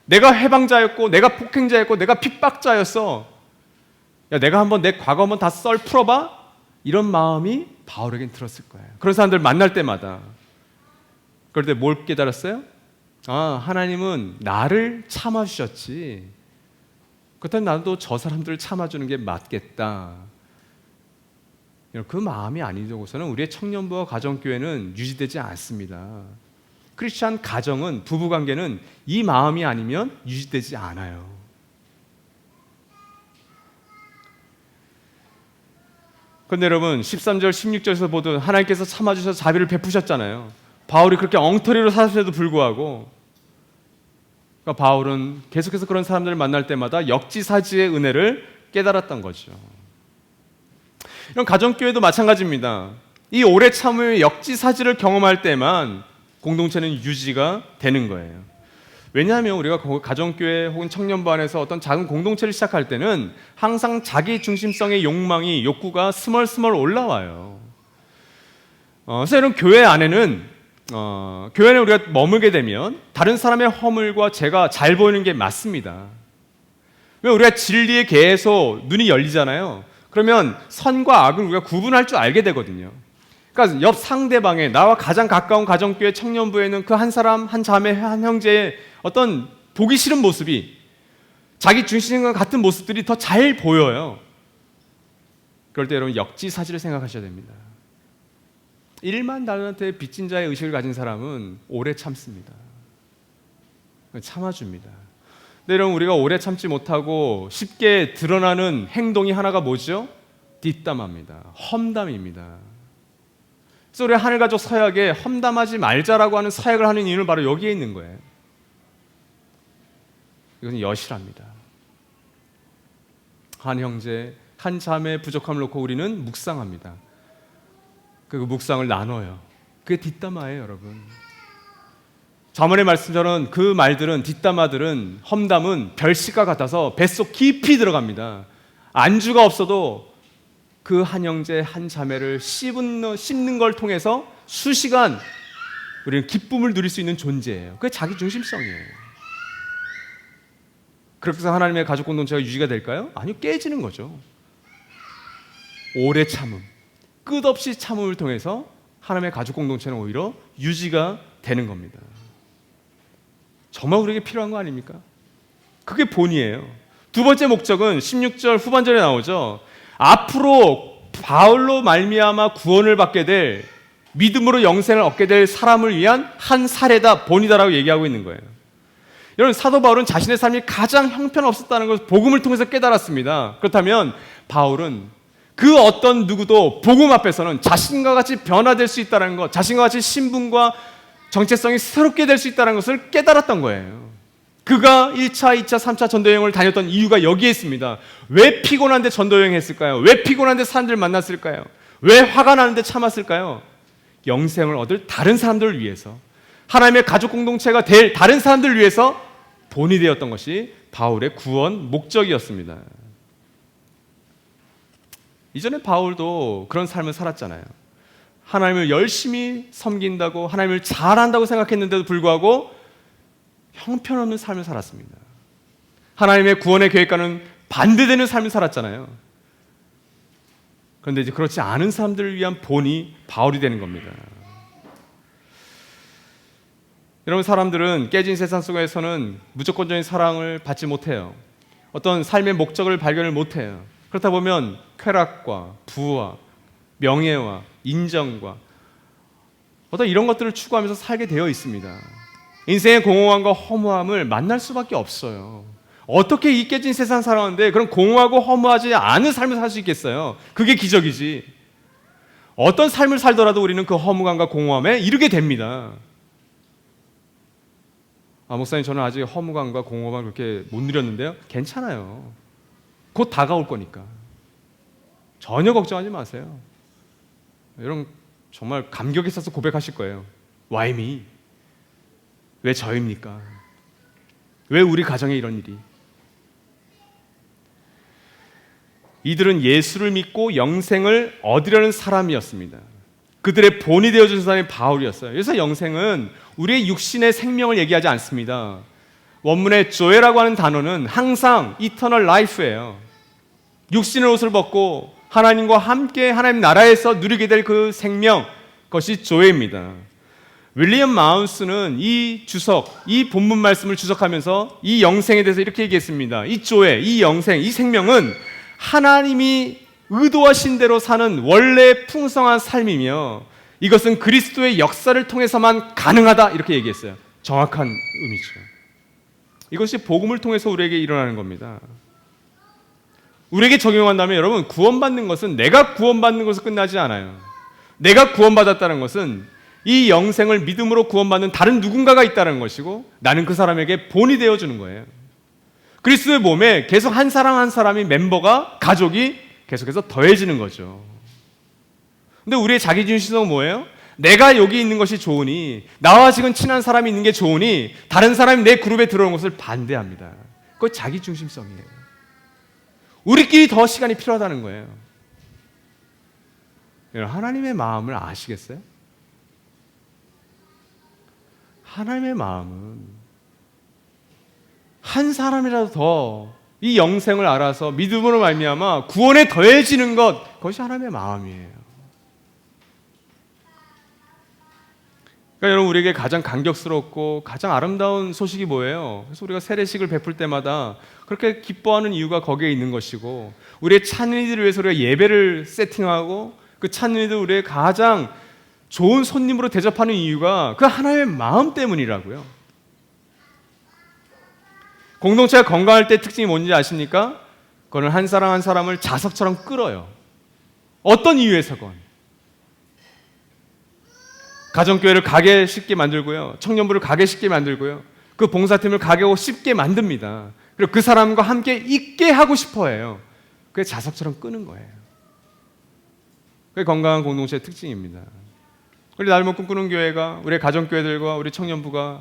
내가 해방자였고, 내가 폭행자였고, 내가 핍박자였어. 야, 내가 한번 내 과거 한번 다 썰 풀어봐? 이런 마음이 바울에겐 들었을 거예요. 그런 사람들 만날 때마다. 그럴 때 뭘 깨달았어요? 하나님은 나를 참아주셨지. 그렇다면 나도 저 사람들을 참아주는 게 맞겠다. 그 마음이 아니고서는 우리의 청년부와 가정교회는 유지되지 않습니다. 크리스찬 가정은, 부부관계는 이 마음이 아니면 유지되지 않아요. 그런데 여러분, 13절, 16절에서 보듯 하나님께서 참아주셔서 자비를 베푸셨잖아요. 바울이 그렇게 엉터리로 살았음에도 불구하고, 그러니까 바울은 계속해서 그런 사람들을 만날 때마다 역지사지의 은혜를 깨달았던 거죠. 이런 가정교회도 마찬가지입니다. 이 오래 참음의 역지사지를 경험할 때만 공동체는 유지가 되는 거예요. 왜냐하면 우리가 가정교회 혹은 청년부 안에서 어떤 작은 공동체를 시작할 때는 항상 자기 중심성의 욕구가 스멀스멀 올라와요. 그래서 이런 교회 안에는 우리가 머물게 되면 다른 사람의 허물과 죄가 잘 보이는 게 맞습니다. 왜 우리가 진리에 계속 눈이 열리잖아요. 그러면 선과 악을 우리가 구분할 줄 알게 되거든요. 그러니까 옆 상대방의 나와 가장 가까운 가정교회 청년부에는 그 한 사람, 한 자매, 한 형제의 어떤 보기 싫은 모습이 자기 중심과 같은 모습들이 더 잘 보여요. 그럴 때 여러분 역지사지를 생각하셔야 됩니다. 1만 달란트의 빚진 자의 의식을 가진 사람은 오래 참습니다. 참아줍니다. 근데 여러분 우리가 오래 참지 못하고 쉽게 드러나는 행동이 하나가 뭐죠? 뒷담화입니다. 험담입니다. 그래서 우리 하늘가족 서약에 험담하지 말자라고 하는 서약을 하는 이유는 바로 여기에 있는 거예요. 이것은 여실합니다. 한 형제, 한 자매의 부족함을 놓고 우리는 묵상합니다. 그 묵상을 나눠요. 그게 뒷담화예요, 여러분. 자문의 말씀처럼 그 말들은, 뒷담화들은, 험담은 별식과 같아서 뱃속 깊이 들어갑니다. 안주가 없어도 그 한 형제, 한 자매를 씹는 걸 통해서 수시간 우리는 기쁨을 누릴 수 있는 존재예요. 그게 자기 중심성이에요. 그렇게 해서 하나님의 가족 공동체가 유지가 될까요? 아니요, 깨지는 거죠. 오래 참음, 끝없이 참음을 통해서 하나님의 가족 공동체는 오히려 유지가 되는 겁니다. 정말 우리에게 필요한 거 아닙니까? 그게 본이에요. 두 번째 목적은 16절 후반절에 나오죠. 앞으로 바울로 말미암아 구원을 받게 될, 믿음으로 영생을 얻게 될 사람을 위한 한 사례다, 본이다라고 얘기하고 있는 거예요. 여러분, 사도 바울은 자신의 삶이 가장 형편없었다는 것을 복음을 통해서 깨달았습니다. 그렇다면 바울은 그 어떤 누구도 복음 앞에서는 자신과 같이 변화될 수 있다는 것, 자신과 같이 신분과 정체성이 새롭게 될 수 있다는 것을 깨달았던 거예요. 그가 1차, 2차, 3차 전도여행을 다녔던 이유가 여기에 있습니다. 왜 피곤한데 전도여행 했을까요? 왜 피곤한데 사람들 만났을까요? 왜 화가 나는데 참았을까요? 영생을 얻을 다른 사람들을 위해서, 하나님의 가족 공동체가 될 다른 사람들을 위해서 본이 되었던 것이 바울의 구원 목적이었습니다. 이전에 바울도 그런 삶을 살았잖아요. 하나님을 열심히 섬긴다고, 하나님을 잘한다고 생각했는데도 불구하고 형편없는 삶을 살았습니다. 하나님의 구원의 계획과는 반대되는 삶을 살았잖아요. 그런데 이제 그렇지 않은 사람들을 위한 본이 바울이 되는 겁니다. 여러분, 사람들은 깨진 세상 속에서는 무조건적인 사랑을 받지 못해요. 어떤 삶의 목적을 발견을 못해요. 그렇다 보면 쾌락과 부와 명예와 인정과 어떤 이런 것들을 추구하면서 살게 되어 있습니다. 인생의 공허함과 허무함을 만날 수밖에 없어요. 어떻게 이 깨진 세상 살아가는데 그런 공허하고 허무하지 않은 삶을 살 수 있겠어요? 그게 기적이지. 어떤 삶을 살더라도 우리는 그 허무감과 공허함에 이르게 됩니다. 목사님, 저는 아직 허무감과 공허감을 그렇게 못 누렸는데요. 괜찮아요. 곧 다가올 거니까. 전혀 걱정하지 마세요. 여러분, 정말 감격에 있어서 고백하실 거예요. Why me? 왜 저입니까? 왜 우리 가정에 이런 일이? 이들은 예수를 믿고 영생을 얻으려는 사람이었습니다. 그들의 본이 되어준 사람이 바울이었어요. 그래서 영생은 우리의 육신의 생명을 얘기하지 않습니다. 원문의 조에라고 하는 단어는 항상 이터널 라이프예요. 육신의 옷을 벗고 하나님과 함께 하나님 나라에서 누리게 될 그 생명, 그것이 조에입니다. 윌리엄 마운스는 이 본문 말씀을 주석하면서 이 영생에 대해서 이렇게 얘기했습니다. 이 조에, 이 영생, 이 생명은 하나님이 의도하신 대로 사는 원래 풍성한 삶이며 이것은 그리스도의 역사를 통해서만 가능하다, 이렇게 얘기했어요. 정확한 의미죠. 이것이 복음을 통해서 우리에게 일어나는 겁니다. 우리에게 적용한다면 여러분, 구원받는 것은 내가 구원받는 것으로 끝나지 않아요. 내가 구원받았다는 것은 이 영생을 믿음으로 구원받는 다른 누군가가 있다는 것이고 나는 그 사람에게 본이 되어주는 거예요. 그리스도의 몸에 계속 한 사람 한 사람이 멤버가, 가족이 계속해서 더해지는 거죠. 근데 우리의 자기중심성은 뭐예요? 내가 여기 있는 것이 좋으니, 나와 지금 친한 사람이 있는 게 좋으니 다른 사람이 내 그룹에 들어오는 것을 반대합니다. 그거 자기중심성이에요. 우리끼리 더 시간이 필요하다는 거예요. 하나님의 마음을 아시겠어요? 하나님의 마음은 한 사람이라도 더 이 영생을 알아서 믿음으로 말미암아 구원에 더해지는 것, 그것이 하나님의 마음이에요. 그러니까 여러분, 우리에게 가장 감격스럽고 가장 아름다운 소식이 뭐예요? 그래서 우리가 세례식을 베풀 때마다 그렇게 기뻐하는 이유가 거기에 있는 것이고, 우리의 찬이들을 위해서 우리가 예배를 세팅하고 그 찬이들 우리의 가장 좋은 손님으로 대접하는 이유가 그 하나님의 마음 때문이라고요. 공동체가 건강할 때 특징이 뭔지 아십니까? 그거는 한 사람 한 사람을 자석처럼 끌어요. 어떤 이유에서건. 가정교회를 가게 쉽게 만들고요, 청년부를 가게 쉽게 만들고요, 그 봉사팀을 가게 쉽게 만듭니다. 그리고 그 사람과 함께 있게 하고 싶어 해요. 그게 자석처럼 끄는 거예요. 그게 건강한 공동체의 특징입니다. 우리 날먹 꿈꾸는 교회가, 우리 가정교회들과 우리 청년부가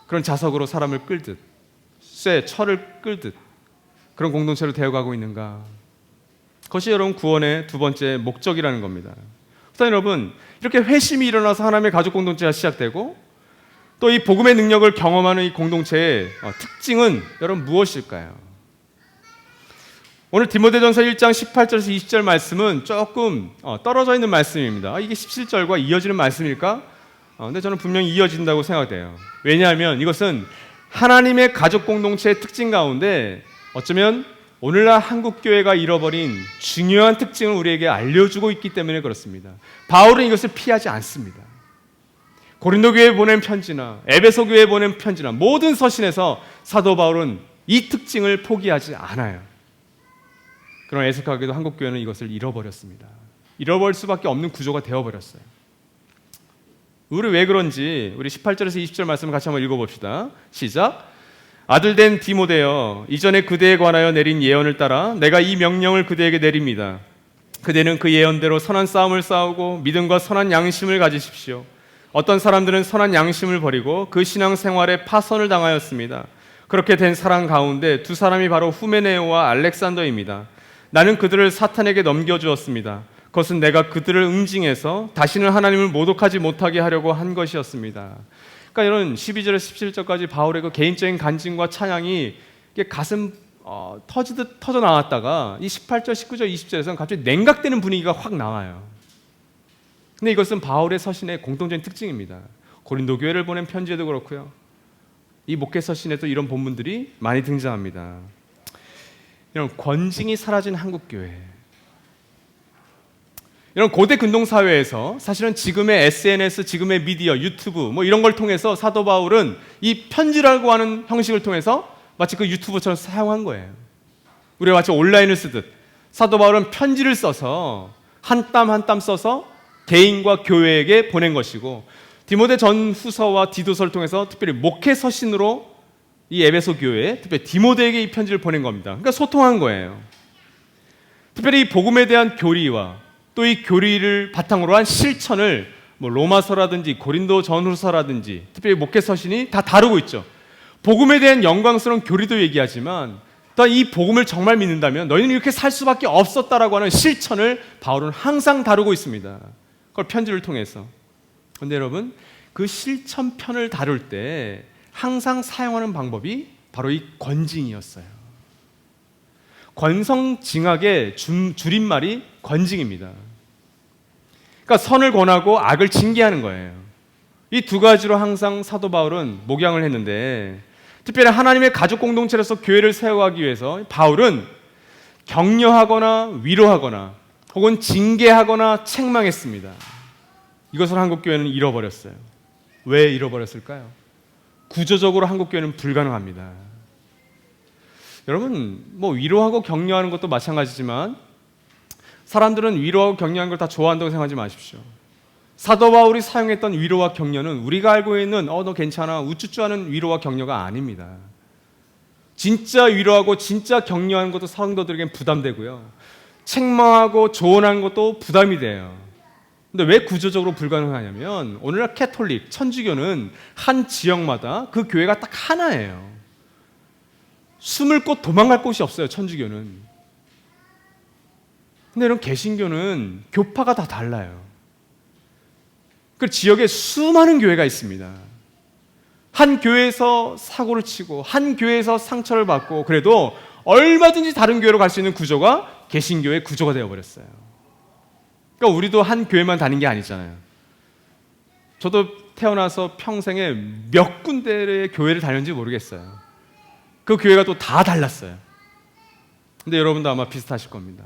그런 자석으로 사람을 끌듯, 철을 끌듯 그런 공동체로 되어가고 있는가? 그것이 여러분 구원의 두 번째 목적이라는 겁니다. 그래서 여러분, 이렇게 회심이 일어나서 하나님의 가족 공동체가 시작되고 또 이 복음의 능력을 경험하는 이 공동체의 특징은 여러분 무엇일까요? 오늘 디모데전서 1장 18절에서 20절 말씀은 조금 떨어져 있는 말씀입니다. 이게 17절과 이어지는 말씀일까? 근데 저는 분명히 이어진다고 생각돼요. 왜냐하면 이것은 하나님의 가족 공동체의 특징 가운데 어쩌면 오늘날 한국교회가 잃어버린 중요한 특징을 우리에게 알려주고 있기 때문에 그렇습니다. 바울은 이것을 피하지 않습니다. 고린도 교회에 보낸 편지나 에베소 교회에 보낸 편지나 모든 서신에서 사도 바울은 이 특징을 포기하지 않아요. 그러나 애석하게도 한국교회는 이것을 잃어버렸습니다. 잃어버릴 수밖에 없는 구조가 되어버렸어요. 우리 왜 그런지 우리 18절에서 20절 말씀을 같이 한번 읽어봅시다. 시작. 아들 된 디모데여, 이전에 그대에 관하여 내린 예언을 따라 내가 이 명령을 그대에게 내립니다. 그대는 그 예언대로 선한 싸움을 싸우고 믿음과 선한 양심을 가지십시오. 어떤 사람들은 선한 양심을 버리고 그 신앙생활에 파선을 당하였습니다. 그렇게 된 사람 가운데 두 사람이 바로 후메네오와 알렉산더입니다. 나는 그들을 사탄에게 넘겨주었습니다. 그것은 내가 그들을 응징해서 다시는 하나님을 모독하지 못하게 하려고 한 것이었습니다. 그러니까 이런 12절에서 17절까지 바울의 그 개인적인 간증과 찬양이 가슴 터지듯 터져 나왔다가 이 18절, 19절, 20절에서는 갑자기 냉각되는 분위기가 확 나와요. 근데 이것은 바울의 서신의 공통적인 특징입니다. 고린도 교회를 보낸 편지에도 그렇고요, 이 목회 서신에도 이런 본문들이 많이 등장합니다. 이런 권징이 사라진 한국교회, 이런 고대 근동사회에서 사실은 지금의 SNS, 지금의 미디어, 유튜브 이런 걸 통해서 사도 바울은 이 편지라고 하는 형식을 통해서 마치 그 유튜브처럼 사용한 거예요. 우리가 마치 온라인을 쓰듯 사도 바울은 편지를 써서 한 땀 한 땀 써서 개인과 교회에게 보낸 것이고, 디모데 전후서와 디도서를 통해서 특별히 목회 서신으로 이 에베소 교회에, 특별히 디모데에게 이 편지를 보낸 겁니다. 그러니까 소통한 거예요. 특별히 이 복음에 대한 교리와 또 이 교리를 바탕으로 한 실천을 로마서라든지 고린도 전후서라든지 특별히 목회 서신이 다 다루고 있죠. 복음에 대한 영광스러운 교리도 얘기하지만 또 이 복음을 정말 믿는다면 너희는 이렇게 살 수밖에 없었다라고 하는 실천을 바울은 항상 다루고 있습니다. 그걸 편지를 통해서. 그런데 여러분, 그 실천편을 다룰 때 항상 사용하는 방법이 바로 이 권징이었어요. 권성징악의 줄임말이 권징입니다. 그러니까 선을 권하고 악을 징계하는 거예요. 이 두 가지로 항상 사도 바울은 목양을 했는데, 특별히 하나님의 가족 공동체로서 교회를 세워가기 위해서 바울은 격려하거나 위로하거나 혹은 징계하거나 책망했습니다. 이것을 한국교회는 잃어버렸어요. 왜 잃어버렸을까요? 구조적으로 한국교회는 불가능합니다. 여러분, 위로하고 격려하는 것도 마찬가지지만 사람들은 위로하고 격려하는 걸 다 좋아한다고 생각하지 마십시오. 사도 바울이 사용했던 위로와 격려는 우리가 알고 있는 너 괜찮아 우쭈쭈하는 위로와 격려가 아닙니다. 진짜 위로하고 진짜 격려하는 것도 성도들에겐 부담되고요, 책망하고 조언하는 것도 부담이 돼요. 근데 왜 구조적으로 불가능하냐면 오늘날 캐톨릭, 천주교는 한 지역마다 그 교회가 딱 하나예요. 숨을 곳 도망갈 곳이 없어요, 천주교는. 근데 이런 개신교는 교파가 다 달라요. 그 지역에 수많은 교회가 있습니다. 한 교회에서 사고를 치고 한 교회에서 상처를 받고 그래도 얼마든지 다른 교회로 갈 수 있는 구조가 개신교의 구조가 되어버렸어요. 그러니까 우리도 한 교회만 다닌 게 아니잖아요. 저도 태어나서 평생에 몇 군데의 교회를 다녔는지 모르겠어요. 그 교회가 또 다 달랐어요. 근데 여러분도 아마 비슷하실 겁니다.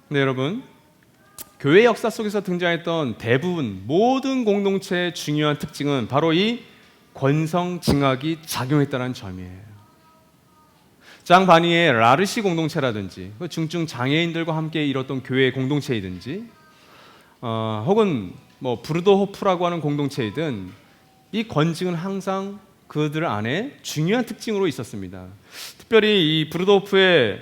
근데 여러분, 교회 역사 속에서 등장했던 대부분 모든 공동체의 중요한 특징은 바로 이 권성징악이 작용했다는 점이에요. 장바니의 라르시 공동체라든지 중증 장애인들과 함께 이뤘던 교회 공동체이든지 혹은 뭐 브루더호프라고 하는 공동체이든 이 권징은 항상 그들 안에 중요한 특징으로 있었습니다. 특별히 이 브루더호프의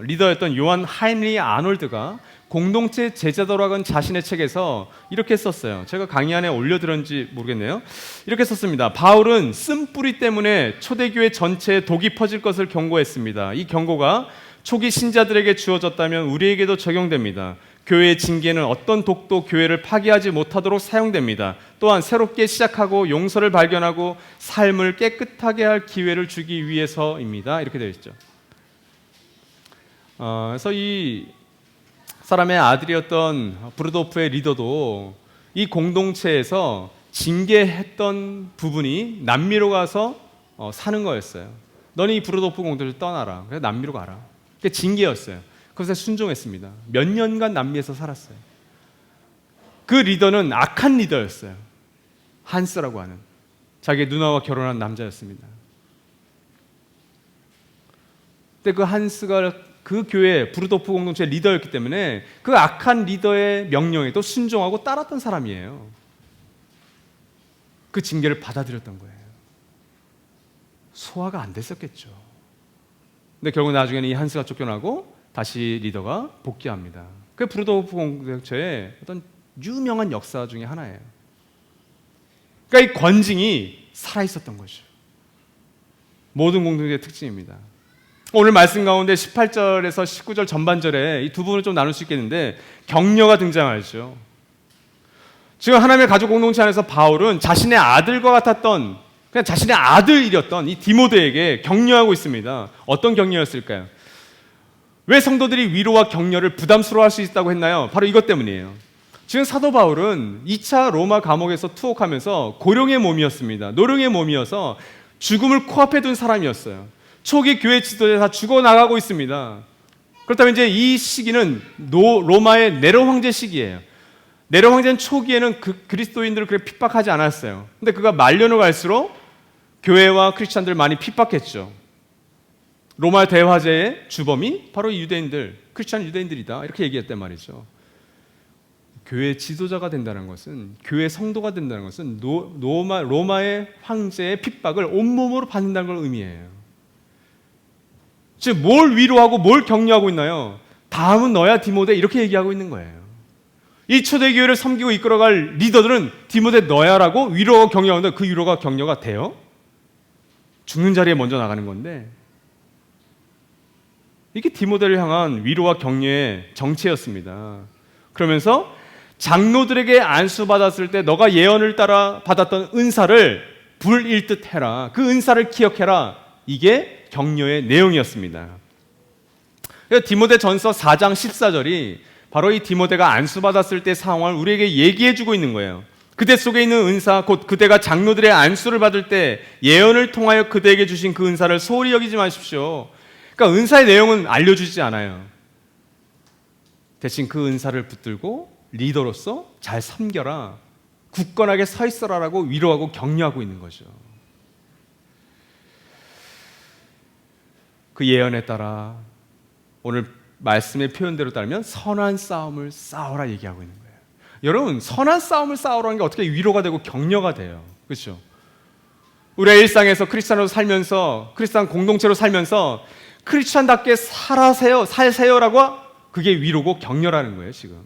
리더였던 요한 하인리 아놀드가 공동체 제자도라는 자신의 책에서 이렇게 썼어요. 제가 강의 안에 올려드렸는지 모르겠네요. 이렇게 썼습니다. 바울은 쓴뿌리 때문에 초대교회 전체에 독이 퍼질 것을 경고했습니다. 이 경고가 초기 신자들에게 주어졌다면 우리에게도 적용됩니다. 교회의 징계는 어떤 독도 교회를 파괴하지 못하도록 사용됩니다. 또한 새롭게 시작하고 용서를 발견하고 삶을 깨끗하게 할 기회를 주기 위해서입니다. 이렇게 되어 있죠. 그래서 이 사람의 아들이었던 브루도프의 리더도 이 공동체에서 징계했던 부분이 남미로 가서 사는 거였어요. 너는 이 브루도프 공동체를 떠나라. 그래서 남미로 가라. 그게 징계였어요. 그것에 순종했습니다. 몇 년간 남미에서 살았어요. 그 리더는 악한 리더였어요. 한스라고 하는 자기 누나와 결혼한 남자였습니다. 근데 그 한스가 그 교회 브루도프 공동체 리더였기 때문에 그 악한 리더의 명령에도 순종하고 따랐던 사람이에요. 그 징계를 받아들였던 거예요. 소화가 안 됐었겠죠. 근데 결국 나중에는 이 한스가 쫓겨나고 다시 리더가 복귀합니다. 그 브루도프 공동체의 어떤 유명한 역사 중에 하나예요. 그러니까 이 권징이 살아있었던 거죠. 모든 공동체의 특징입니다. 오늘 말씀 가운데 18절에서 19절 전반절에 이 두 부분을 좀 나눌 수 있겠는데 격려가 등장하죠. 지금 하나님의 가족 공동체 안에서 바울은 자신의 아들과 같았던 그냥 자신의 아들이었던 이 디모데에게 격려하고 있습니다. 어떤 격려였을까요? 왜 성도들이 위로와 격려를 부담스러워할 수 있다고 했나요? 바로 이것 때문이에요. 지금 사도 바울은 2차 로마 감옥에서 투옥하면서 고령의 몸이었습니다. 노령의 몸이어서 죽음을 코앞에 둔 사람이었어요. 초기 교회 지도자 다 죽어나가고 있습니다. 그렇다면 이제 이 시기는 로마의 네로 황제 시기예요. 네로 황제는 초기에는 그리스도인들을 그렇게 핍박하지 않았어요. 근데 그가 말년으로 갈수록 교회와 크리스찬들을 많이 핍박했죠. 로마 대화제의 주범이 바로 유대인들, 크리스찬 유대인들이다. 이렇게 얘기했단 말이죠. 교회 지도자가 된다는 것은, 교회 성도가 된다는 것은 로마의 황제의 핍박을 온몸으로 받는다는 걸 의미해요. 즉, 뭘 위로하고 뭘 격려하고 있나요? 다음은 너야 디모데, 이렇게 얘기하고 있는 거예요. 이 초대교회를 섬기고 이끌어갈 리더들은 디모데 너야라고 위로하고 격려하는데 그 위로가 격려가 돼요? 죽는 자리에 먼저 나가는 건데 이게 디모데를 향한 위로와 격려의 정체였습니다. 그러면서 장로들에게 안수받았을 때 너가 예언을 따라 받았던 은사를 불일듯 해라. 그 은사를 기억해라. 이게 격려의 내용이었습니다. 디모데 전서 4장 14절이 바로 이 디모데가 안수받았을 때 상황을 우리에게 얘기해주고 있는 거예요. 그대 속에 있는 은사, 곧 그대가 장로들의 안수를 받을 때 예언을 통하여 그대에게 주신 그 은사를 소홀히 여기지 마십시오. 그러니까 은사의 내용은 알려주지 않아요. 대신 그 은사를 붙들고 리더로서 잘 섬겨라, 굳건하게 서 있어라라고 위로하고 격려하고 있는 거죠. 그 예언에 따라 오늘 말씀의 표현대로 따르면 선한 싸움을 싸워라 얘기하고 있는 거예요. 여러분, 선한 싸움을 싸우라는 게 어떻게 위로가 되고 격려가 돼요? 그렇죠? 우리의 일상에서 크리스찬으로 살면서, 크리스찬 공동체로 살면서 크리스찬답게 살세요라고, 그게 위로고 격려라는 거예요, 지금.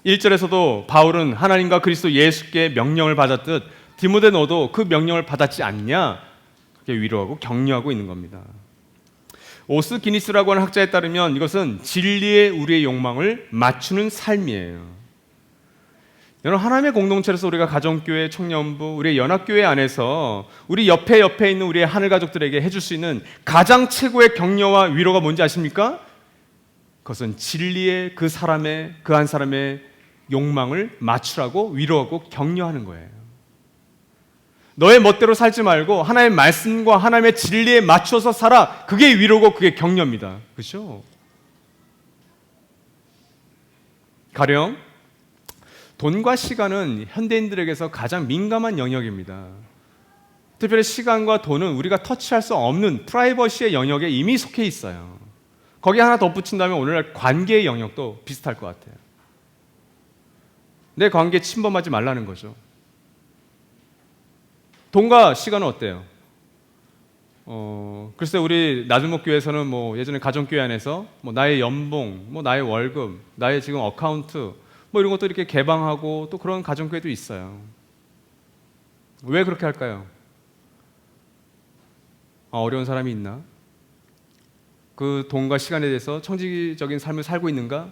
1절에서도 바울은 하나님과 그리스도 예수께 명령을 받았듯 디모데 너도 그 명령을 받았지 않냐? 그게 위로하고 격려하고 있는 겁니다. 오스 기니스라고 하는 학자에 따르면 이것은 진리에 우리의 욕망을 맞추는 삶이에요. 여러분, 하나님의 공동체로서 우리가 가정교회, 청년부, 우리의 연합교회 안에서 우리 옆에 있는 우리의 하늘 가족들에게 해줄 수 있는 가장 최고의 격려와 위로가 뭔지 아십니까? 그것은 진리에 그 한 사람의 욕망을 맞추라고 위로하고 격려하는 거예요. 너의 멋대로 살지 말고 하나님의 말씀과 하나님의 진리에 맞춰서 살아. 그게 위로고 그게 격려입니다. 그렇죠? 가령 돈과 시간은 현대인들에게서 가장 민감한 영역입니다. 특별히 시간과 돈은 우리가 터치할 수 없는 프라이버시의 영역에 이미 속해 있어요. 거기 하나 덧붙인다면 오늘날 관계의 영역도 비슷할 것 같아요. 내 관계에 침범하지 말라는 거죠. 돈과 시간은 어때요? 글쎄 우리 나주목 교회에서는 뭐 예전에 가정교회 안에서 뭐 나의 연봉, 뭐 나의 월급, 나의 지금 어카운트 뭐 이런 것도 이렇게 개방하고 또 그런 가정교회도 있어요. 왜 그렇게 할까요? 어려운 사람이 있나? 그 돈과 시간에 대해서 청지기적인 삶을 살고 있는가?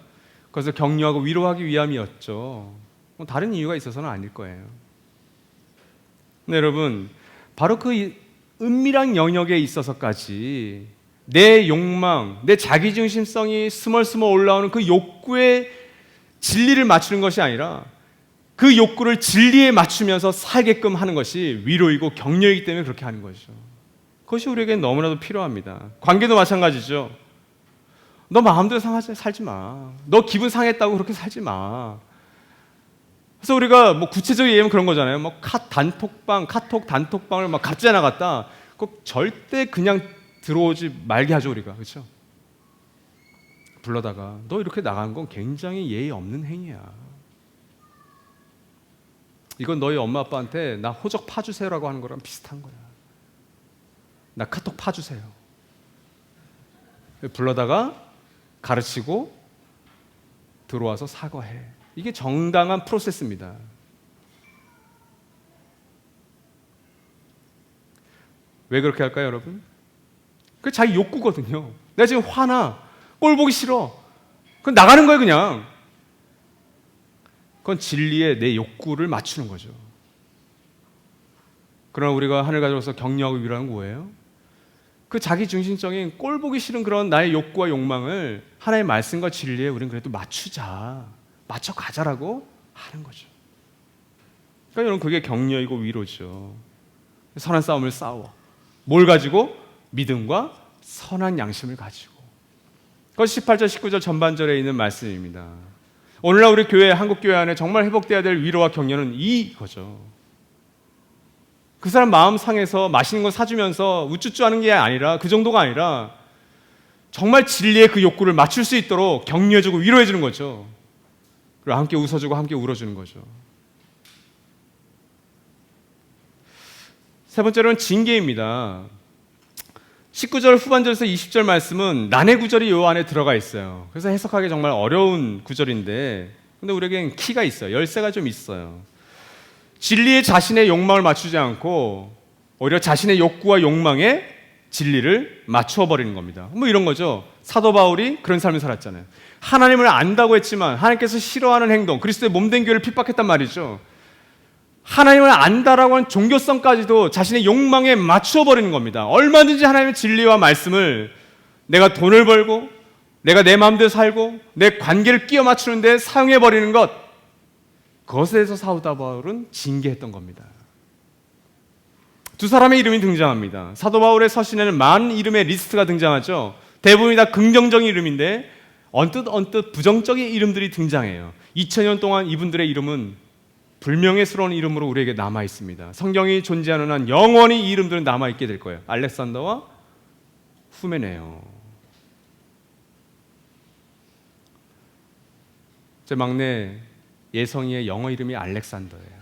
그래서 격려하고 위로하기 위함이었죠. 다른 이유가 있어서는 아닐 거예요. 네, 여러분, 바로 그 은밀한 영역에 있어서까지 내 욕망, 내 자기중심성이 스멀스멀 올라오는 그 욕구에 진리를 맞추는 것이 아니라 그 욕구를 진리에 맞추면서 살게끔 하는 것이 위로이고 격려이기 때문에 그렇게 하는 거죠. 그것이 우리에겐 너무나도 필요합니다. 관계도 마찬가지죠. 너 마음대로 살지 마. 너 기분 상했다고 그렇게 살지 마. 그래서 우리가 뭐 구체적으로 얘기하면 그런 거잖아요. 뭐 카톡 단톡방을 막 갑자기 나갔다. 꼭 절대 그냥 들어오지 말게 하죠, 우리가. 그렇죠? 불러다가 너 이렇게 나가는 건 굉장히 예의 없는 행위야. 이건 너희 엄마 아빠한테 나 호적 파주세요라고 하는 거랑 비슷한 거야. 나 카톡 파주세요. 불러다가 가르치고 들어와서 사과해. 이게 정당한 프로세스입니다. 왜 그렇게 할까요, 여러분? 그게 자기 욕구거든요. 내가 지금 화나, 꼴 보기 싫어. 그건 나가는 거예요, 그냥. 그건 진리에 내 욕구를 맞추는 거죠. 그러나 우리가 하늘 가져서 격려하고 위로하는 건 뭐예요? 그 자기 중심적인 꼴 보기 싫은 그런 나의 욕구와 욕망을 하나님의 말씀과 진리에 우리는 그래도 맞춰 가자라고 하는 거죠. 그러니까 여러분, 그게 격려이고 위로죠. 선한 싸움을 싸워. 뭘 가지고? 믿음과 선한 양심을 가지고. 그것이 18절, 19절 전반절에 있는 말씀입니다. 오늘날 우리 교회, 한국교회 안에 정말 회복돼야 될 위로와 격려는 이거죠. 그 사람 마음 상해서 맛있는 거 사주면서 우쭈쭈 하는 게 아니라, 그 정도가 아니라 정말 진리의 그 욕구를 맞출 수 있도록 격려해주고 위로해주는 거죠. 그리고 함께 웃어주고 함께 울어주는 거죠. 세 번째로는 징계입니다. 19절 후반절에서 20절 말씀은 난해 구절이 이 안에 들어가 있어요. 그래서 해석하기 정말 어려운 구절인데, 근데 우리에겐 키가 있어요. 열쇠가 좀 있어요. 진리에 자신의 욕망을 맞추지 않고 오히려 자신의 욕구와 욕망에 진리를 맞추어 버리는 겁니다. 뭐 이런 거죠. 사도 바울이 그런 삶을 살았잖아요. 하나님을 안다고 했지만 하나님께서 싫어하는 행동, 그리스도의 몸된 교회를 핍박했단 말이죠. 하나님을 안다라고 하는 종교성까지도 자신의 욕망에 맞추어 버리는 겁니다. 얼마든지 하나님의 진리와 말씀을 내가 돈을 벌고 내가 내 마음대로 살고 내 관계를 끼워 맞추는데 사용해 버리는 것, 그것에 대해서 사도 바울은 징계했던 겁니다. 두 사람의 이름이 등장합니다. 사도 바울의 서신에는 많은 이름의 리스트가 등장하죠. 대부분이 다 긍정적인 이름인데 언뜻 부정적인 이름들이 등장해요. 2000년 동안 이분들의 이름은 불명예스러운 이름으로 우리에게 남아 있습니다. 성경이 존재하는 한 영원히 이 이름들은 남아 있게 될 거예요. 알렉산더와 후메네요. 제 막내 예성이의 영어 이름이 알렉산더예요.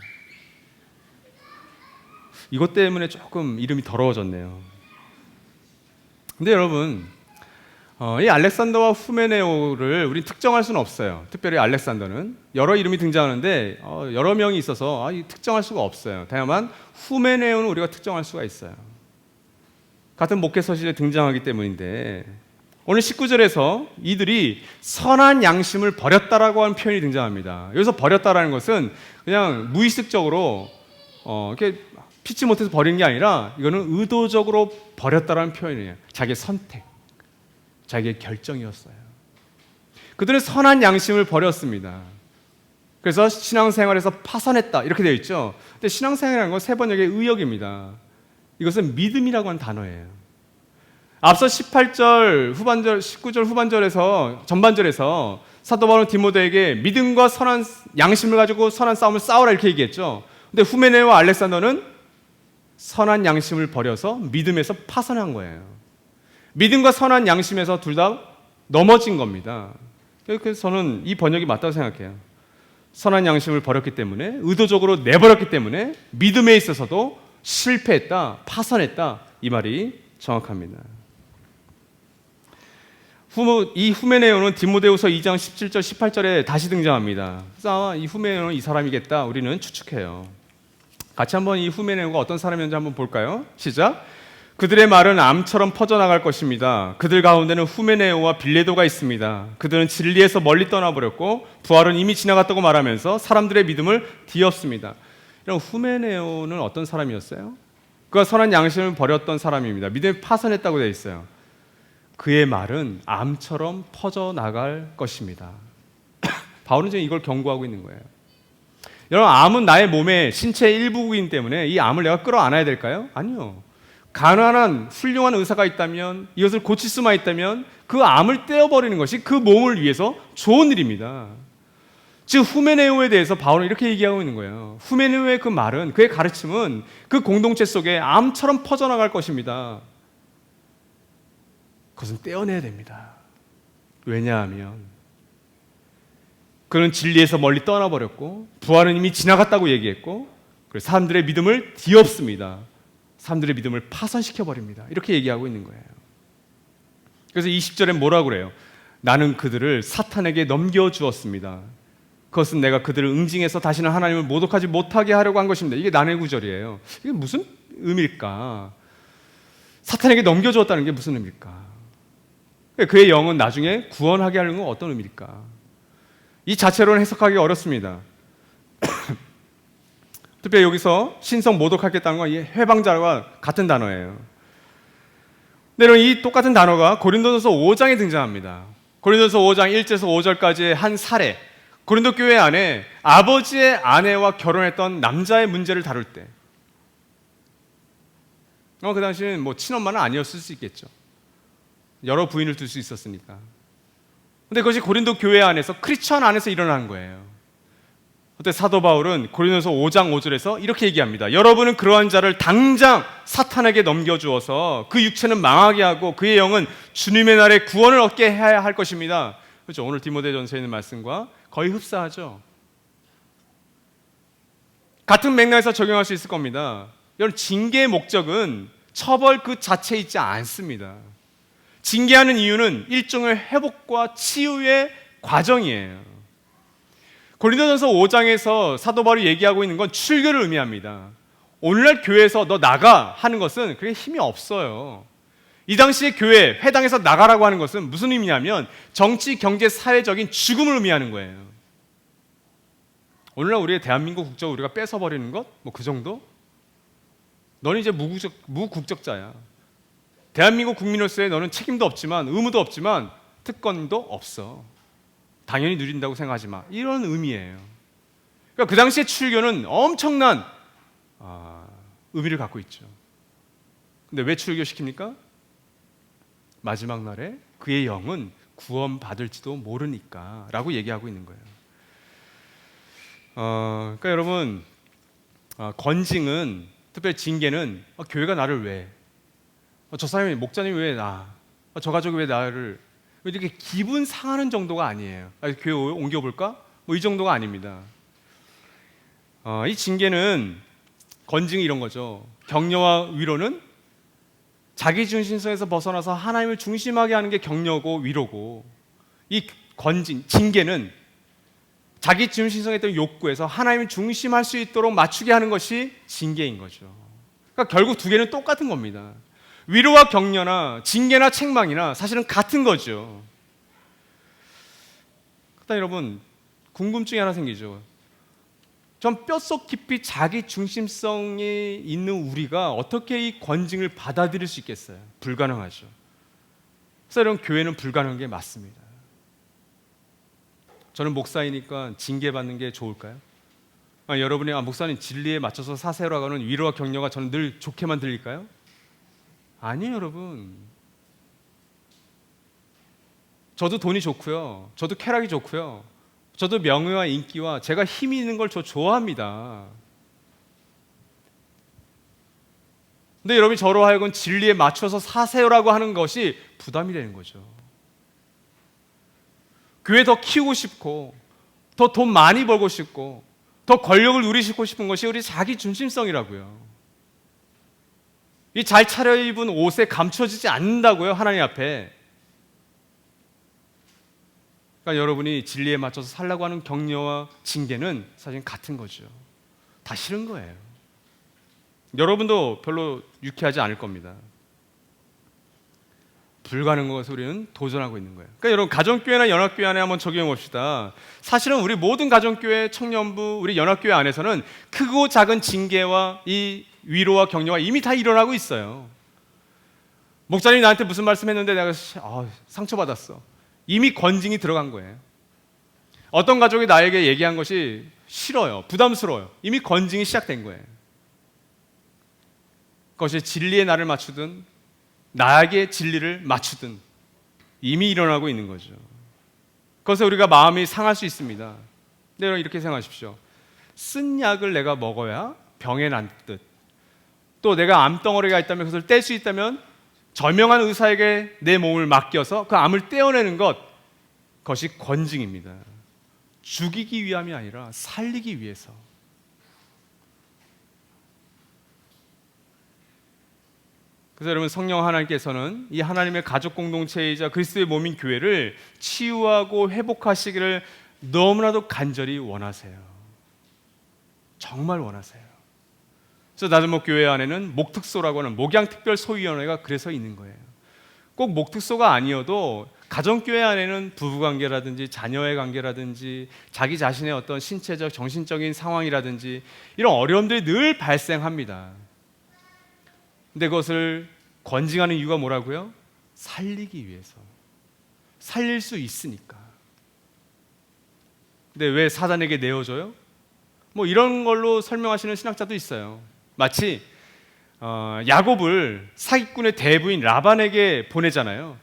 이것 때문에 조금 이름이 더러워졌네요. 근데 여러분, 이 알렉산더와 후메네오를 우리 특정할 수는 없어요. 특별히 알렉산더는 여러 이름이 등장하는데 여러 명이 있어서 특정할 수가 없어요. 다만 후메네오는 우리가 특정할 수가 있어요. 같은 목회 서신에 등장하기 때문인데, 오늘 19절에서 이들이 선한 양심을 버렸다라고 하는 표현이 등장합니다. 여기서 버렸다라는 것은 그냥 무의식적으로 이렇게 피치 못해서 버린 게 아니라 이거는 의도적으로 버렸다라는 표현이에요. 자기의 선택, 자기의 결정이었어요. 그들은 선한 양심을 버렸습니다. 그래서 신앙생활에서 파산했다 이렇게 되어 있죠. 근데 신앙생활이라는 건 세번역의 의역입니다. 이것은 믿음이라고 하는 단어예요. 앞서 18절 후반절, 19절 후반절에서 전반절에서 사도 바울은 디모데에게 믿음과 선한 양심을 가지고 선한 싸움을 싸우라 이렇게 얘기했죠. 근데 후메네와 알렉산더는 선한 양심을 버려서 믿음에서 파산한 거예요. 믿음과 선한 양심에서 둘 다 넘어진 겁니다. 그래서 저는 이 번역이 맞다고 생각해요. 선한 양심을 버렸기 때문에, 의도적으로 내버렸기 때문에 믿음에 있어서도 실패했다, 파산했다, 이 말이 정확합니다. 이 후메네오는 디모데후서 2장 17절 18절에 다시 등장합니다. 그래서 이 후메네오는 이 사람이겠다 우리는 추측해요. 같이 한번 이 후메네오가 어떤 사람이었는지 한번 볼까요? 시작. 그들의 말은 암처럼 퍼져나갈 것입니다. 그들 가운데는 후메네오와 빌레도가 있습니다. 그들은 진리에서 멀리 떠나버렸고 부활은 이미 지나갔다고 말하면서 사람들의 믿음을 뒤엎습니다. 이런 후메네오는 어떤 사람이었어요? 그가 선한 양심을 버렸던 사람입니다. 믿음이 파산했다고 되어 있어요. 그의 말은 암처럼 퍼져나갈 것입니다. 바울은 지금 이걸 경고하고 있는 거예요. 여러분, 암은 나의 몸의 신체의 일부이기 때문에 이 암을 내가 끌어안아야 될까요? 아니요. 가난한 훌륭한 의사가 있다면, 이것을 고칠 수만 있다면 그 암을 떼어버리는 것이 그 몸을 위해서 좋은 일입니다. 즉 후메네오에 대해서 바울은 이렇게 얘기하고 있는 거예요. 후메네오의 그 말은, 그의 가르침은 그 공동체 속에 암처럼 퍼져나갈 것입니다. 그것은 떼어내야 됩니다. 왜냐하면 그는 진리에서 멀리 떠나버렸고 부활은 이미 지나갔다고 얘기했고, 그래서 사람들의 믿음을 뒤엎습니다. 사람들의 믿음을 파산시켜버립니다. 이렇게 얘기하고 있는 거예요. 그래서 20절에 뭐라고 그래요? 나는 그들을 사탄에게 넘겨주었습니다. 그것은 내가 그들을 응징해서 다시는 하나님을 모독하지 못하게 하려고 한 것입니다. 이게 난해 구절이에요. 이게 무슨 의미일까? 사탄에게 넘겨주었다는 게 무슨 의미일까? 그의 영은 나중에 구원하게 하는 건 어떤 의미일까? 이 자체로는 해석하기 어렵습니다. 특별히 여기서 신성 모독하겠다는 건 해방자와 같은 단어예요. 근데 이 똑같은 단어가 고린도전서 5장에 등장합니다. 고린도전서 5장 1절에서 5절까지의 한 사례, 고린도 교회 안에 아버지의 아내와 결혼했던 남자의 문제를 다룰 때, 그 당시에는 뭐 친엄마는 아니었을 수 있겠죠. 여러 부인을 둘 수 있었으니까. 근데 그것이 고린도 교회 안에서, 크리스천 안에서 일어난 거예요. 그때 사도 바울은 고린도서 5장 5절에서 이렇게 얘기합니다. 여러분은 그러한 자를 당장 사탄에게 넘겨주어서 그 육체는 망하게 하고 그의 영은 주님의 날에 구원을 얻게 해야 할 것입니다. 그렇죠. 오늘 디모데전서에 있는 말씀과 거의 흡사하죠. 같은 맥락에서 적용할 수 있을 겁니다. 여러분, 징계의 목적은 처벌 그 자체에 있지 않습니다. 징계하는 이유는 일종의 회복과 치유의 과정이에요. 고린도전서 5장에서 사도 바울이 얘기하고 있는 건 출교를 의미합니다. 오늘날 교회에서 너 나가 하는 것은 그게 힘이 없어요. 이 당시의 교회, 회당에서 나가라고 하는 것은 무슨 의미냐면 정치, 경제, 사회적인 죽음을 의미하는 거예요. 오늘날 우리의 대한민국 국적을 우리가 뺏어버리는 것? 뭐 그 정도? 너는 이제 무국적자야. 대한민국 국민으로서의 너는 책임도 없지만, 의무도 없지만, 특권도 없어. 당연히 누린다고 생각하지 마. 이런 의미예요. 그러니까 그 당시의 출교는 엄청난 의미를 갖고 있죠. 근데 왜 출교시킵니까? 마지막 날에 그의 영은 구원받을지도 모르니까 라고 얘기하고 있는 거예요. 그러니까 여러분, 건징은, 특별히 징계는 교회가 나를 왜, 저 사람이, 목자님이 왜 저 가족이 왜 나를, 이렇게 기분 상하는 정도가 아니에요. 교회 옮겨볼까? 뭐 이 정도가 아닙니다. 이 징계는, 건징이 이런 거죠. 격려와 위로는 자기 중심성에서 벗어나서 하나님을 중심하게 하는 게 격려고 위로고, 이 징계는 자기 중심성에 있던 욕구에서 하나님을 중심할 수 있도록 맞추게 하는 것이 징계인 거죠. 그러니까 결국 두 개는 똑같은 겁니다. 위로와 격려나 징계나 책망이나 사실은 같은 거죠. 그러니까 여러분, 궁금증이 하나 생기죠. 전 뼛속 깊이 자기 중심성이 있는 우리가 어떻게 이 권징을 받아들일 수 있겠어요? 불가능하죠. 그래서 여러분, 교회는 불가능한 게 맞습니다. 저는 목사이니까 징계받는 게 좋을까요? 여러분이 목사님 진리에 맞춰서 사세요라고 하는 위로와 격려가 저는 늘 좋게만 들릴까요? 아니에요, 여러분. 저도 돈이 좋고요, 저도 쾌락이 좋고요, 저도 명예와 인기와 제가 힘이 있는 걸 저 좋아합니다. 근데 여러분이 저로 하여금 진리에 맞춰서 사세요라고 하는 것이 부담이 되는 거죠. 교회 더 키우고 싶고, 더 돈 많이 벌고 싶고, 더 권력을 누리고 싶은 것이 우리 자기 중심성이라고요. 이 잘 차려입은 옷에 감춰지지 않는다고요, 하나님 앞에. 그러니까 여러분이 진리에 맞춰서 살라고 하는 격려와 징계는 사실 같은 거죠. 다 싫은 거예요. 여러분도 별로 유쾌하지 않을 겁니다. 불가능한 것을 우리는 도전하고 있는 거예요. 그러니까 여러분, 가정교회나 연합교회 안에 한번 적용해 봅시다. 사실은 우리 모든 가정교회, 청년부, 우리 연합교회 안에서는 크고 작은 징계와 이 위로와 격려가 이미 다 일어나고 있어요. 목사님이 나한테 무슨 말씀했는데 내가 상처받았어. 이미 권징이 들어간 거예요. 어떤 가족이 나에게 얘기한 것이 싫어요, 부담스러워요. 이미 권징이 시작된 거예요. 그것이 진리에 나를 맞추든 나에게 진리를 맞추든 이미 일어나고 있는 거죠. 그래서 우리가 마음이 상할 수 있습니다. 근데 여러분, 이렇게 생각하십시오. 쓴 약을 내가 먹어야 병에 낫듯, 또 내가 암덩어리가 있다면 그것을 뗄 수 있다면 저명한 의사에게 내 몸을 맡겨서 그 암을 떼어내는 것, 그것이 권징입니다. 죽이기 위함이 아니라 살리기 위해서. 그래서 여러분, 성령 하나님께서는 이 하나님의 가족 공동체이자 그리스도의 몸인 교회를 치유하고 회복하시기를 너무나도 간절히 원하세요. 정말 원하세요. 그래서 나들목 교회 안에는 목특소라고 하는 목양특별소위원회가 그래서 있는 거예요. 꼭 목특소가 아니어도 가정교회 안에는 부부관계라든지 자녀의 관계라든지 자기 자신의 어떤 신체적 정신적인 상황이라든지 이런 어려움들이 늘 발생합니다. 근데 그것을 권징하는 이유가 뭐라고요? 살리기 위해서. 살릴 수 있으니까. 근데 왜 사단에게 내어줘요? 이런 걸로 설명하시는 신학자도 있어요. 마치 야곱을 사기꾼의 대부인 라반에게 보내잖아요.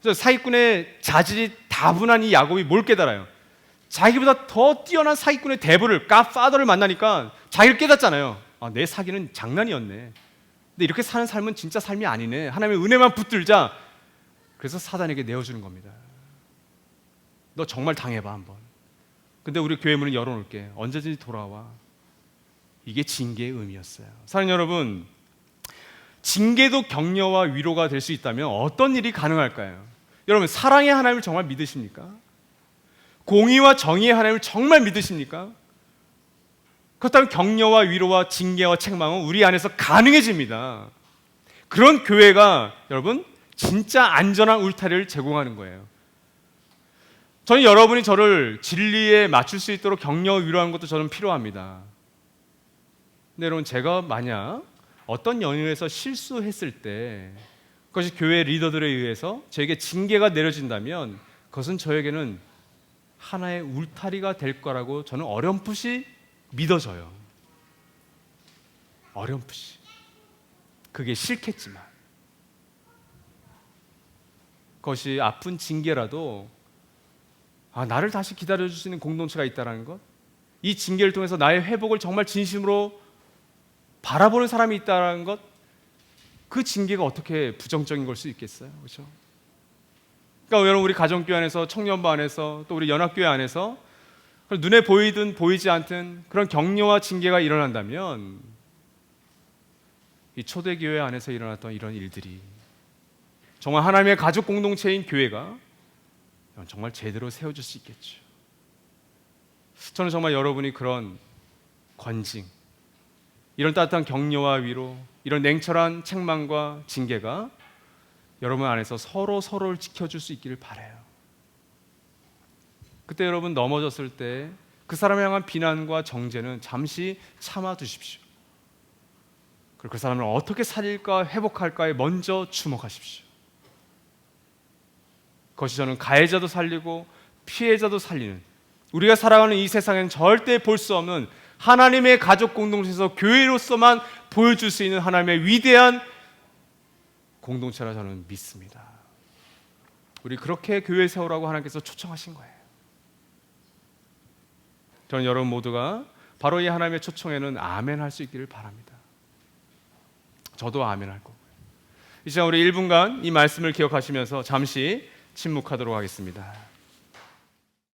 그래서 사기꾼의 자질이 다분한 이 야곱이 뭘 깨달아요? 자기보다 더 뛰어난 사기꾼의 대부를, 갓파더를 만나니까 자기를 깨닫잖아요. 내 사기는 장난이었네. 근데 이렇게 사는 삶은 진짜 삶이 아니네. 하나님의 은혜만 붙들자. 그래서 사단에게 내어주는 겁니다. 너 정말 당해봐 한번. 근데 우리 교회 문을 열어놓을게. 언제든지 돌아와. 이게 징계의 의미였어요. 사랑하는 여러분, 징계도 격려와 위로가 될 수 있다면 어떤 일이 가능할까요? 여러분, 사랑의 하나님을 정말 믿으십니까? 공의와 정의의 하나님을 정말 믿으십니까? 그렇다면 격려와 위로와 징계와 책망은 우리 안에서 가능해집니다. 그런 교회가 여러분 진짜 안전한 울타리를 제공하는 거예요. 저는 여러분이 저를 진리에 맞출 수 있도록 격려 위로하는 것도 저는 필요합니다. 근데 여러분, 제가 만약 어떤 연유에서 실수했을 때 그것이 교회 리더들에 의해서 저에게 징계가 내려진다면 그것은 저에게는 하나의 울타리가 될 거라고 저는 어렴풋이 믿어져요. 어렴풋이. 그게 싫겠지만 그것이 아픈 징계라도 나를 다시 기다려줄 수 있는 공동체가 있다는 것, 이 징계를 통해서 나의 회복을 정말 진심으로 바라보는 사람이 있다는 것, 그 징계가 어떻게 부정적인 걸 수 있겠어요? 그렇죠? 그러니까 여러분, 우리 가정교회 안에서, 청년부 안에서, 또 우리 연합교회 안에서 눈에 보이든 보이지 않든 그런 격려와 징계가 일어난다면 이 초대교회 안에서 일어났던 이런 일들이 정말 하나님의 가족 공동체인 교회가 정말 제대로 세워질 수 있겠죠. 저는 정말 여러분이 그런 권징, 이런 따뜻한 격려와 위로, 이런 냉철한 책망과 징계가 여러분 안에서 서로를 지켜줄 수 있기를 바라요. 그때 여러분 넘어졌을 때 그 사람을 향한 비난과 정죄는 잠시 참아두십시오. 그리고 그 사람을 어떻게 살릴까 회복할까에 먼저 주목하십시오. 그것이 저는 가해자도 살리고 피해자도 살리는, 우리가 살아가는 이 세상에는 절대 볼 수 없는 하나님의 가족 공동체에서 교회로서만 보여줄 수 있는 하나님의 위대한 공동체라 저는 믿습니다. 우리 그렇게 교회 세우라고 하나님께서 초청하신 거예요. 저는 여러분 모두가 바로 이 하나님의 초청에는 아멘 할 수 있기를 바랍니다. 저도 아멘 할 거고요. 이 시간 우리 1분간 이 말씀을 기억하시면서 잠시 침묵하도록 하겠습니다.